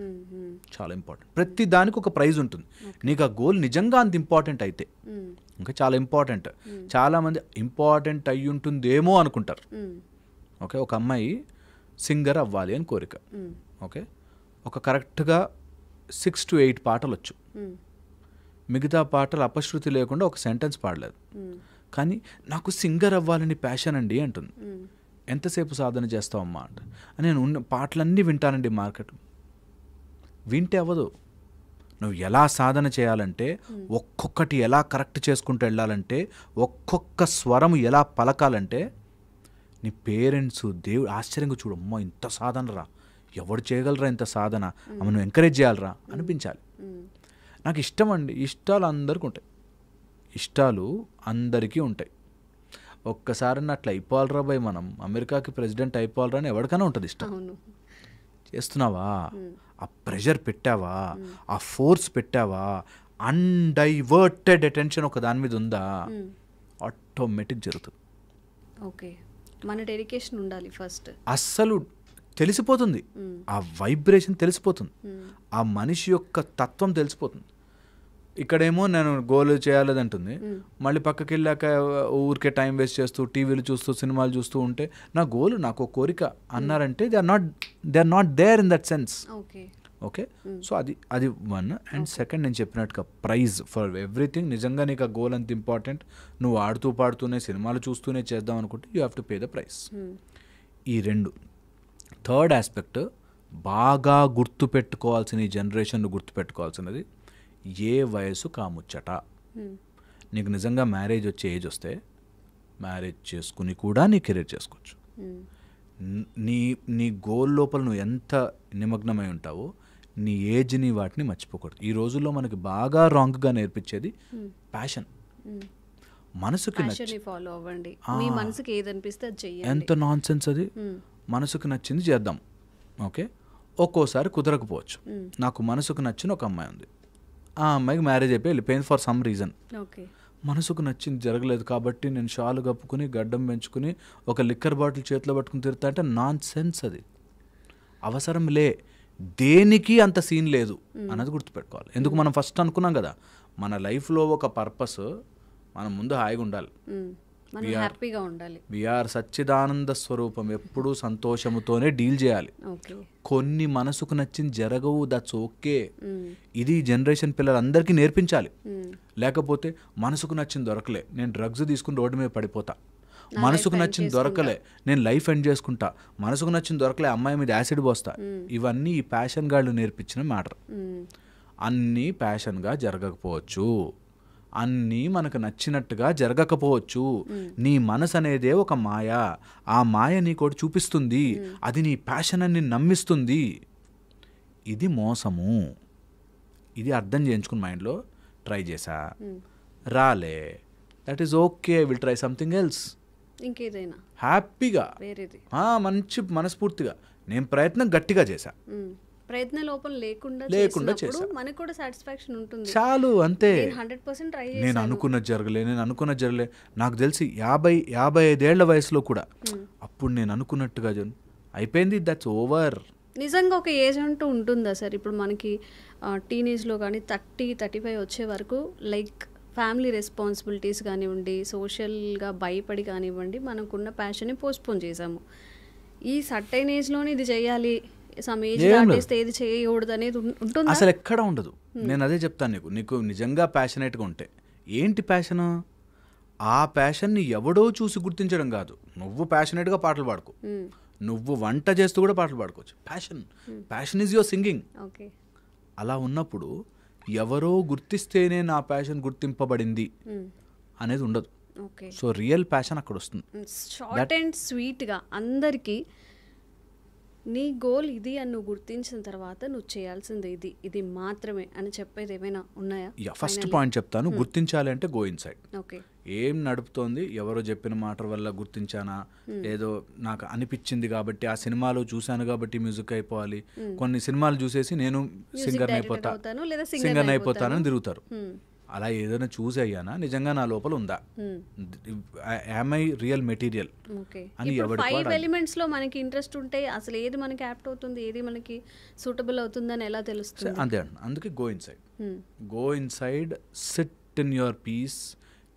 చాలా ఇంపార్టెంట్. ప్రతి దానికి ఒక ప్రైజ్ ఉంటుంది. నీకు ఆ గోల్ నిజంగా అంత ఇంపార్టెంట్ అయితే, ఇంకా చాలా ఇంపార్టెంట్. చాలామంది ఇంపార్టెంట్ అయ్యి ఉంటుందేమో అనుకుంటారు. ఓకే, ఒక అమ్మాయి సింగర్ అవ్వాలి అని కోరిక. ఓకే, ఒక కరెక్ట్గా 6 to 8 పాటలు వచ్చు, మిగతా పాటలు అపశృతి లేకుండా ఒక సెంటెన్స్ పాడలేదు. కానీ నాకు సింగర్ అవ్వాలని ప్యాషన్ అండి అంటుంది. ఎంతసేపు సాధన చేస్తావమ్మా అంటే, నేను ఉన్న పాటలన్నీ వింటానండి మార్కెట్. వింటే అవ్వదు. నువ్వు ఎలా సాధన చేయాలంటే, ఒక్కొక్కటి ఎలా కరెక్ట్ చేసుకుంటూ వెళ్ళాలంటే, ఒక్కొక్క స్వరం ఎలా పలకాలంటే, నీ పేరెంట్స్ దేవుడు ఆశ్చర్యంగా చూడు, అమ్మా ఇంత సాధన రా, ఎవడు చేయగలరా ఇంత సాధన, మనం ఎంకరేజ్ చేయాలరా అనిపించాలి. నాకు ఇష్టం అండి, ఇష్టాలు అందరికీ ఉంటాయి, ఇష్టాలు అందరికీ ఉంటాయి. ఒక్కసారి అట్లా అయిపోవాలరా భయ్, మనం అమెరికాకి ప్రెసిడెంట్ అయిపోవాలరా అని ఎవరికైనా ఉంటుంది ఇష్టం. చేస్తున్నావా, ఆ ప్రెషర్ పెట్టావా, ఆ ఫోర్స్ పెట్టావా, అన్డైవర్టెడ్ అటెన్షన్ ఒక దాని మీద ఉందా, ఆటోమేటిక్ జరుగుతుంది. ఓకే, మన డెడికేషన్ ఉండాలి ఫస్ట్. అస్సలు తెలిసిపోతుంది, ఆ వైబ్రేషన్ తెలిసిపోతుంది, ఆ మనిషి యొక్క తత్వం తెలిసిపోతుంది. ఇక్కడేమో నేను గోల్ చేయాలదంటుంది, మళ్ళీ పక్కకి వెళ్ళాక ఊరికే టైం వేస్ట్ చేస్తూ టీవీలు చూస్తూ సినిమాలు చూస్తూ ఉంటే, నా గోల్ నాకు ఒక కోరిక అన్నారంటే they are not there in that sense. Okay, so అది 1. అండ్ సెకండ్, నేను చెప్పినట్టుగా ప్రైజ్ ఫర్ ఎవ్రీథింగ్. నిజంగా నీకు ఆ గోల్ అంత ఇంపార్టెంట్, నువ్వు ఆడుతూ పాడుతూనే సినిమాలు చూస్తూనే చేద్దాం అనుకుంటే you have to pay the price. ఈ 2. థర్డ్ ఆస్పెక్ట్, బాగా గుర్తుపెట్టుకోవాల్సిన, ఈ జనరేషన్ గుర్తుపెట్టుకోవాల్సినది, ఏ వయసు కాముచ్చట. నీకు నిజంగా మ్యారేజ్ వచ్చే ఏజ్ వస్తే మ్యారేజ్ చేసుకుని కూడా నీ కెరీర్ చేసుకోవచ్చు. నీ గోల్ లోపల నువ్వు ఎంత నిమగ్నమై ఉంటావో నీ ఏజ్ని వాటిని మర్చిపోకూడదు. ఈ రోజుల్లో మనకి బాగా రాంగ్గా నేర్పించేది ప్యాషన్. మనసుకి ఫాలో అవ్వండి, మీ మనసుకి ఏది అనిపిస్తే అది చెయ్యండి. ఎంత నాన్ సెన్స్ అది. మనసుకు నచ్చింది చేద్దాం. ఓకే, ఒక్కోసారి కుదరకపోవచ్చు. నాకు మనసుకు నచ్చిన ఒక అమ్మాయి ఉంది, ఆ అమ్మాయికి మ్యారేజ్ అయిపోయి వెళ్ళిపోయింది ఫర్ సమ్ రీజన్. మనసుకు నచ్చింది జరగలేదు కాబట్టి నేను షాలు కప్పుకుని గడ్డం పెంచుకుని ఒక లిక్కర్ బాటిల్ చేతిలో పట్టుకుని తిరుగుతా అంటే నాన్ సెన్స్ అది. అవసరం లే, దేనికి అంత సీన్ లేదు అన్నది గుర్తుపెట్టుకోవాలి. ఎందుకు మనం ఫస్ట్ అనుకున్నాం కదా, మన లైఫ్లో ఒక పర్పస్, మనం ముందు హాయిగా ఉండాలి, హ్యాపీగా ఉండాలి. వీఆర్ సచ్చిదానంద స్వరూపం, ఎప్పుడూ సంతోషముతోనే డీల్ చేయాలి. కొన్ని మనసుకు నచ్చింది జరగవు, దట్స్ ఓకే. ఇది జనరేషన్ పిల్లలందరికీ నేర్పించాలి. లేకపోతే మనసుకు నచ్చింది దొరకలే, నేను డ్రగ్స్ తీసుకుని రోడ్డు మీద పడిపోతా, మనసుకు నచ్చింది దొరకలే నేను లైఫ్ ఎండ్ చేసుకుంటా, మనసుకు నచ్చింది దొరకలే అమ్మాయి మీద యాసిడ్ పోస్తా. ఇవన్నీ ఈ ప్యాషన్ గాళ్ళు నేర్పించిన మ్యాటర్. అన్నీ ప్యాషన్గా జరగకపోవచ్చు, అన్నీ మనకు నచ్చినట్టుగా జరగకపోవచ్చు. నీ మనసు అనేదే ఒక మాయ, ఆ మాయ నీకోటి చూపిస్తుంది, అది నీ ప్యాషన్ అని నమ్మిస్తుంది. ఇది మోసము. ఇది అర్థం చేయించుకుని మైండ్లో ట్రై చేసా, రాలే, that is okay, will try something else. ఇంకేదైనా హ్యాపీగా మంచి మనస్ఫూర్తిగా నేను ప్రయత్నం గట్టిగా చేశా, ప్రయత్న లోపం లేకుండా లేకుండా చేసినప్పుడు మనకు కూడా సాటిస్ఫాక్షన్ ఉంటుంది. చాలు అంతే. 100% ట్రై నేను అనుకున్నది జరగలే. నాకు తెలిసి 55 వయసులో కూడా అప్పుడు నేను అనుకున్నట్టుగా అయిపోయింది, దట్స్ ఓవర్. నిజంగా ఒక ఏజ్ అంటూ ఉంటుందా సార్? ఇప్పుడు మనకి టీనేజ్లో కానీ 30-35 వచ్చే వరకు లైక్ ఫ్యామిలీ రెస్పాన్సిబిలిటీస్ కానివ్వండి, సోషల్గా భయపడి కానివ్వండి, మనకున్న ప్యాషన్ని పోస్ట్పోన్ చేసాము. ఈ సర్టైన్ ఏజ్లోనే ఇది చేయాలి, సమ్ ఏజ్ దాటేస్తే ఏది చేయకూడదు అనేది ఉంటుంది అసలు ఎక్కడ ఉండదు. నేను అదే చెప్తాను నీకు నిజంగా ప్యాషనేట్గా ఉంటే ఏంటి ప్యాషన్, ఆ ప్యాషన్ని ఎవడో చూసి గుర్తించడం కాదు. నువ్వు ప్యాషనేట్గా పాటలు పాడుకో, నువ్వు వంట చేస్తూ కూడా పాటలు పాడుకోవచ్చు. Passion is your singing. అలా ఉన్నప్పుడు ఎవరో గుర్తిస్తేనే నా ప్యాషన్ గుర్తింపబడింది అనేది ఉండదు. సో రియల్ ప్యాషన్ అక్కడ వస్తుంది. షార్ట్ అండ్ స్వీట్గా అందరికీ నీ గోల్ ఇది అని నువ్వు గుర్తించిన తర్వాత నువ్వు చేయాల్సింది ఇది మాత్రమే అని చెప్పేది ఏమైనా ఉన్నాయా? ఫస్ట్ పాయింట్ చెప్తాను. గుర్తించాలి అంటే గో ఇన్సైడ్. ఓకే, ఏం నడుపుతోంది, ఎవరో చెప్పిన మాట వల్ల గుర్తించానా, ఏదో నాకు అనిపించింది కాబట్టి ఆ సినిమాలో చూశాను కాబట్టి మ్యూజిక్ అయిపోవాలి. కొన్ని సినిమాలు చూసేసి నేను సింగర్ అయిపోతానని తిరుగుతారు. అలా ఏదైనా చూసి అయ్యానా, నిజంగా నా లోపల ఉందా, యామ్ ఐ రియల్ మెటీరియల్ అని ఎవరు 5 ఎలిమెంట్స్ లో మనకి ఇంట్రెస్ట్ ఉంటే అసలు ఏది మనకి యాప్ట్ అవుతుంది, ఏది మనకి సూటబుల్ అవుతుందని ఎలా తెలుస్తుంది? అంతే అండి. అందుకే go inside sit in your peace.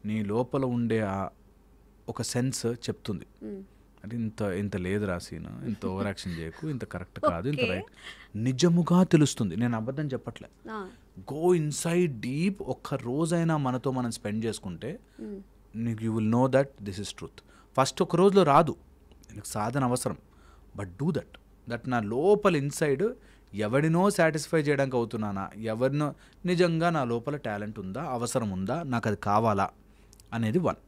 నీ లోపల ఉండే ఒక సెన్స్ చెప్తుంది, అంటే ఇంత లేదు రాసీను, ఇంత ఓవర్ యాక్షన్ చేయకు, ఇంత కరెక్ట్ కాదు, ఇంత రైట్, నిజముగా తెలుస్తుంది. నేను అబద్ధం చెప్పట్లే. Go inside deep. ఒక్క రోజైనా మనతో మనం స్పెండ్ చేసుకుంటే you will know that this is truth. First ఒక రోజులో రాదు, నీకు సాధన అవసరం, బట్ డూ దట్ నా లోపల ఇన్సైడ్ ఎవడినో సాటిస్ఫై చేయడానికి అవుతున్నానా, ఎవరినో నిజంగా నా లోపల టాలెంట్ ఉందా, అవసరం ఉందా, నాకు అది కావాలా అనేది 1.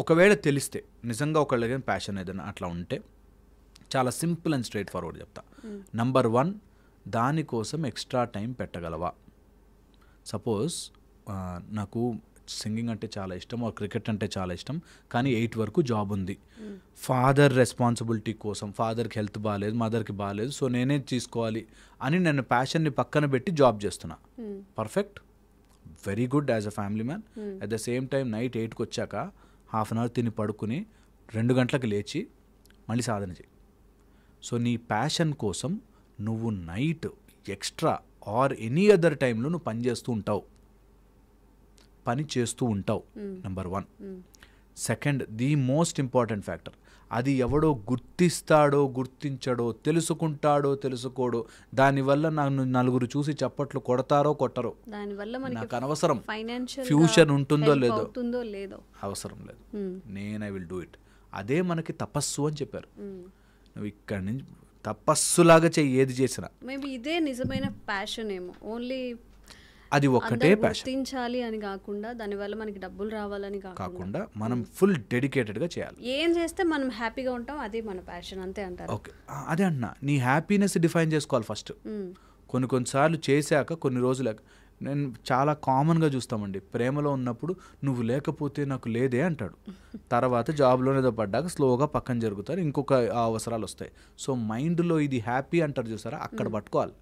ఒకవేళ తెలిస్తే నిజంగా ఒకళ్ళకి ప్యాషన్ ఏదైనా అట్లా ఉంటే చాలా సింపుల్ అండ్ స్ట్రైట్ ఫార్వర్డ్ చెప్తా. నంబర్ 1, దానికోసం ఎక్స్ట్రా టైం పెట్టగలవా? సపోజ్ నాకు సింగింగ్ అంటే చాలా ఇష్టం, క్రికెట్ అంటే చాలా ఇష్టం, కానీ 8 వరకు జాబ్ ఉంది. ఫాదర్ రెస్పాన్సిబిలిటీ కోసం, ఫాదర్కి హెల్త్ బాగాలేదు, మదర్కి బాగాలేదు, సో నేనే తీసుకోవాలి అని నేను ప్యాషన్ని పక్కన పెట్టి జాబ్ చేస్తున్నా. Perfect, very good as a family man. At the same time night 8కి వచ్చాక హాఫ్ అన్ అవర్ తిని పడుకుని 2 గంటలకు లేచి మళ్ళీ సాధన చేయి. సో నీ ప్యాషన్ కోసం నువ్వు night extra or any other టైంలో నువ్వు పని చేస్తూ ఉంటావు. Number 1. Second, the most important factor, అది ఎవడో గుర్తిస్తాడో గుర్తించడో, తెలుసుకోడో, దానివల్ల నన్ను నలుగురు చూసి చప్పట్లు కొడతారో కొట్టరో నాకు అనవసరం. ఫ్యూచర్ ఉంటుందో లేదో అవసరం లేదు. I will do it. అదే మనకి తపస్సు అని చెప్పారు. నువ్వు ఇక్కడి నుంచి తపస్సులాగా చెయ్యి, ఏది చేసినా. మేబీ ఇదే నిజమైన ప్యాషన్ ఏమో. ఓన్లీ అది ఒక్కటే ప్యాషన్, గుర్తించాలి అని కాకుండా, దానివల్ల మనకి డబ్బులు రావాలని కాకుండా మనం ఫుల్ డెడికేటెడ్గా చేయాలి. ఏం చేస్తే మనం హ్యాపీగా ఉంటాం అదే మన ప్యాషన్, అంతే అంటారు. ఓకే, అదే అంటున్నా. నీ హ్యాపీనెస్ డిఫైన్ చేసుకోవాలి ఫస్ట్. కొన్నిసార్లు చేశాక కొన్ని రోజులు నేను చాలా కామన్గా చూస్తామండి, ప్రేమలో ఉన్నప్పుడు నువ్వు లేకపోతే నాకు లేదే అంటాడు, తర్వాత జాబ్లోనే ఏదో పడ్డాక స్లోగా పక్కన జరుగుతారు, ఇంకొక అవసరాలు వస్తాయి. సో మైండ్లో ఇది హ్యాపీ అంటారు చూసారా, అక్కడ పట్టుకోవాలి.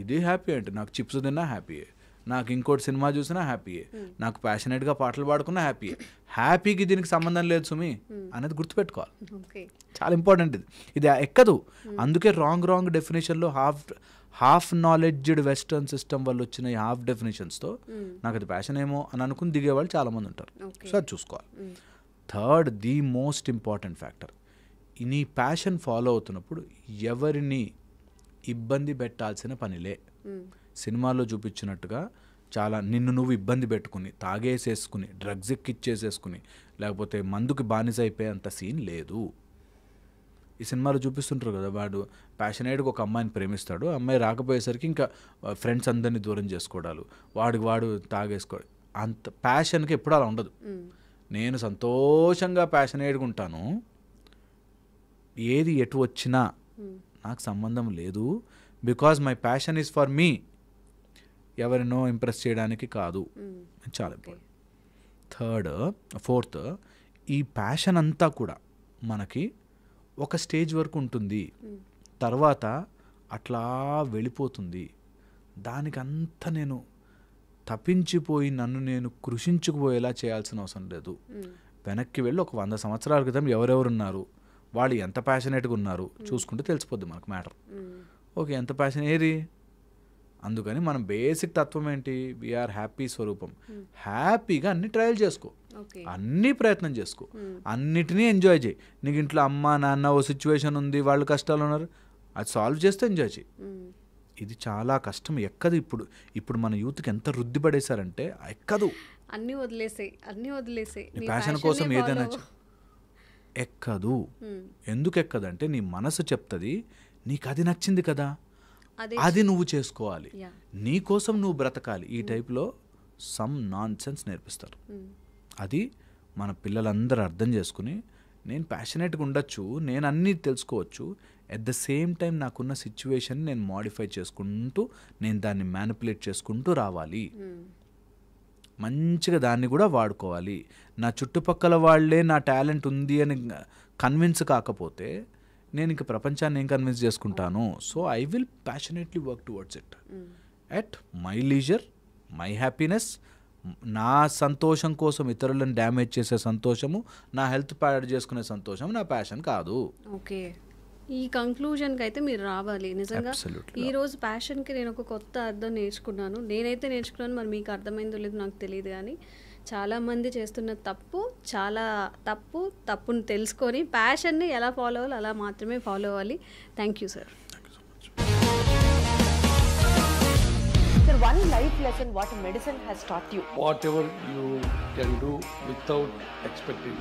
ఇది హ్యాపీ అంటే నాకు చిప్స్ తిన్నా హ్యాపీయే, నాకు ఇంకోటి సినిమా చూసినా హ్యాపీయే, నాకు ప్యాషనేట్గా పాటలు పాడుకున్నా హ్యాపీయే. హ్యాపీకి దీనికి సంబంధం లేదు సుమి అనేది గుర్తుపెట్టుకోవాలి. చాలా ఇంపార్టెంట్ ఇది ఎక్కదు. అందుకే రాంగ్ డెఫినేషన్లో హాఫ్ నాలెడ్జ్డ్ వెస్టర్న్ సిస్టమ్ వల్ల వచ్చిన హాఫ్ డెఫినేషన్స్తో నాకు అది ప్యాషన్ ఏమో అని అనుకుని దిగేవాళ్ళు చాలామంది ఉంటారు. సో అది చూసుకోవాలి. Third, the most important factor, నీ ప్యాషన్ ఫాలో అవుతున్నప్పుడు ఎవరిని ఇబ్బంది పెట్టాల్సిన పనిలే. సినిమాల్లో చూపించినట్టుగా చాలా నిన్ను నువ్వు ఇబ్బంది పెట్టుకుని, తాగేసేసుకుని, డ్రగ్స్ ఎక్కిచ్చేసేసుకుని, లేకపోతే మందుకి బానిస అయిపోయే అంత సీన్ లేదు. ఈ సినిమాలో చూపిస్తుంటారు కదా, వాడు ప్యాషనేట్గా ఒక అమ్మాయిని ప్రేమిస్తాడు, అమ్మాయి రాకపోయేసరికి ఇంకా ఫ్రెండ్స్ అందరినీ దూరం చేసుకోవడాలు, వాడు తాగేసుకోవడం, అంత ప్యాషన్కి ఎప్పుడు అలా ఉండదు. నేను సంతోషంగా ప్యాషనేట్గా ఉంటాను, ఏది ఎటు వచ్చినా నాకు సంబంధం లేదు, because my passion is for me, ఎవరినో ఇంప్రెస్ చేయడానికి కాదు. చాలా ఇంపార్టెంట్. ఫోర్త్, ఈ ప్యాషన్ అంతా కూడా మనకి ఒక స్టేజ్ వరకు ఉంటుంది, తర్వాత అట్లా వెళ్ళిపోతుంది. దానికంతా నేను తప్పించిపోయి నన్ను నేను కృషించుకుపోయేలా చేయాల్సిన అవసరం లేదు. వెనక్కి వెళ్ళి ఒక 100 సంవత్సరాల క్రితం ఎవరెవరు ఉన్నారు, వాళ్ళు ఎంత ప్యాషనేట్గా ఉన్నారు చూసుకుంటే తెలిసిపోద్ది మనకు మ్యాటర్. ఓకే, ఎంత ప్యాషన్ ఏది. అందుకని మనం బేసిక్ తత్వం ఏంటి, వీఆర్ హ్యాపీ స్వరూపం. హ్యాపీగా అన్ని ట్రయల్ చేసుకో, అన్నీ ప్రయత్నం చేసుకో, అన్నిటినీ ఎంజాయ్ చేయి. నీకు ఇంట్లో అమ్మ నాన్న ఓ సిచ్యువేషన్ ఉంది, వాళ్ళు కష్టాలు ఉన్నారు, అది సాల్వ్ చేస్తే ఎంజాయ్ చేయి. ఇది చాలా కష్టం, ఎక్కదు. ఇప్పుడు మన యూత్కి ఎంత రుద్ది పడేశారంటే ఎక్కదు. అన్నీ వదిలేసాయి ప్యాషన్ కోసం ఏదైనా ఎక్కదు. ఎందుకు ఎక్కదంటే నీ మనసు చెప్తుంది నీకు అది నచ్చింది కదా, అది నువ్వు చేసుకోవాలి, నీ కోసం నువ్వు బ్రతకాలి. ఈ టైప్లో సమ్ నాన్ సెన్స్ నేర్పిస్తారు. అది మన పిల్లలందరూ అర్థం చేసుకుని నేను ప్యాషనేట్గా ఉండొచ్చు, నేను అన్నీ తెలుసుకోవచ్చు, ఎట్ ద సేమ్ టైం నాకున్న సిచ్యువేషన్ నేను మోడిఫై చేసుకుంటూ నేను దాన్ని మ్యానిపులేట్ చేసుకుంటూ రావాలి. మంచిగా దాన్ని కూడా వాడుకోవాలి. నా చుట్టుపక్కల వాళ్ళే నా టాలెంట్ ఉంది అని కన్విన్స్ కాకపోతే నేను ఇంక ప్రపంచాన్ని ఏం కన్విన్స్ చేసుకుంటాను. So I will passionately work towards it at my leisure, my happiness. నా సంతోషం కోసం ఇతరులను డ్యామేజ్ చేసే సంతోషము, నా హెల్త్ పాడు చేసుకునే సంతోషం నా ప్యాషన్ కాదు. ఓకే, ఈ కంక్లూజన్కి అయితే మీరు రావాలి. నిజంగా ఈరోజు ప్యాషన్కి నేను ఒక కొత్త అర్థం నేర్చుకున్నాను. నేనైతే నేర్చుకున్నాను, మరి మీకు అర్థమైందో లేదో నాకు తెలియదు. కానీ చాలామంది చేస్తున్న తప్పును తెలుసుకొని ప్యాషన్ని ఎలా ఫాలో అవ్వాలి అలా మాత్రమే ఫాలో అవ్వాలి. Thank you sir. Sir, one life lesson what medicine has taught you. Whatever you can do without expecting.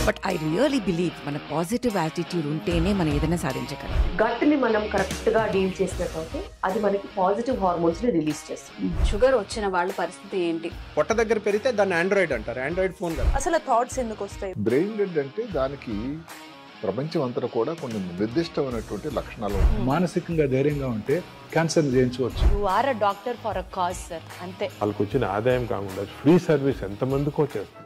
But I really believe మన పాజిటివ్ యాటిట్యూడ్ ఉంటేనే మనం ఏదైనా సాధించగలం. గట్ని మనం కరెక్ట్గా డీల్ చేసినట్లయితే అది మనకి పాజిటివ్ హార్మోన్స్ని రిలీజ్ చేస్తుంది. షుగర్ వచ్చిన వాళ్ళ పరిస్థితి ఏంటి? పొట్ట దగ్గర పెరిగితే దాన్ని ఆండ్రాయిడ్ అంటారు, ఆండ్రాయిడ్ ఫోన్ కదా. అసలు థాట్స్ ఎందుకు వస్తాయి? బ్రెయిన్ డెడ్ అంటే దానికి ప్రపంచం అంతా కూడా కొన్ని నిర్దిష్టమైనటువంటి లక్షణాలు. మానసికంగా ధైర్యంగా ఉంటే క్యాన్సర్ జయించవచ్చు. You are a doctor for a cause sir, అంతే. వాళ్ళకి వచ్చిన ఆదాయం కాకుండా ఫ్రీ సర్వీస్ ఎంతమందికో చేస్తుంది.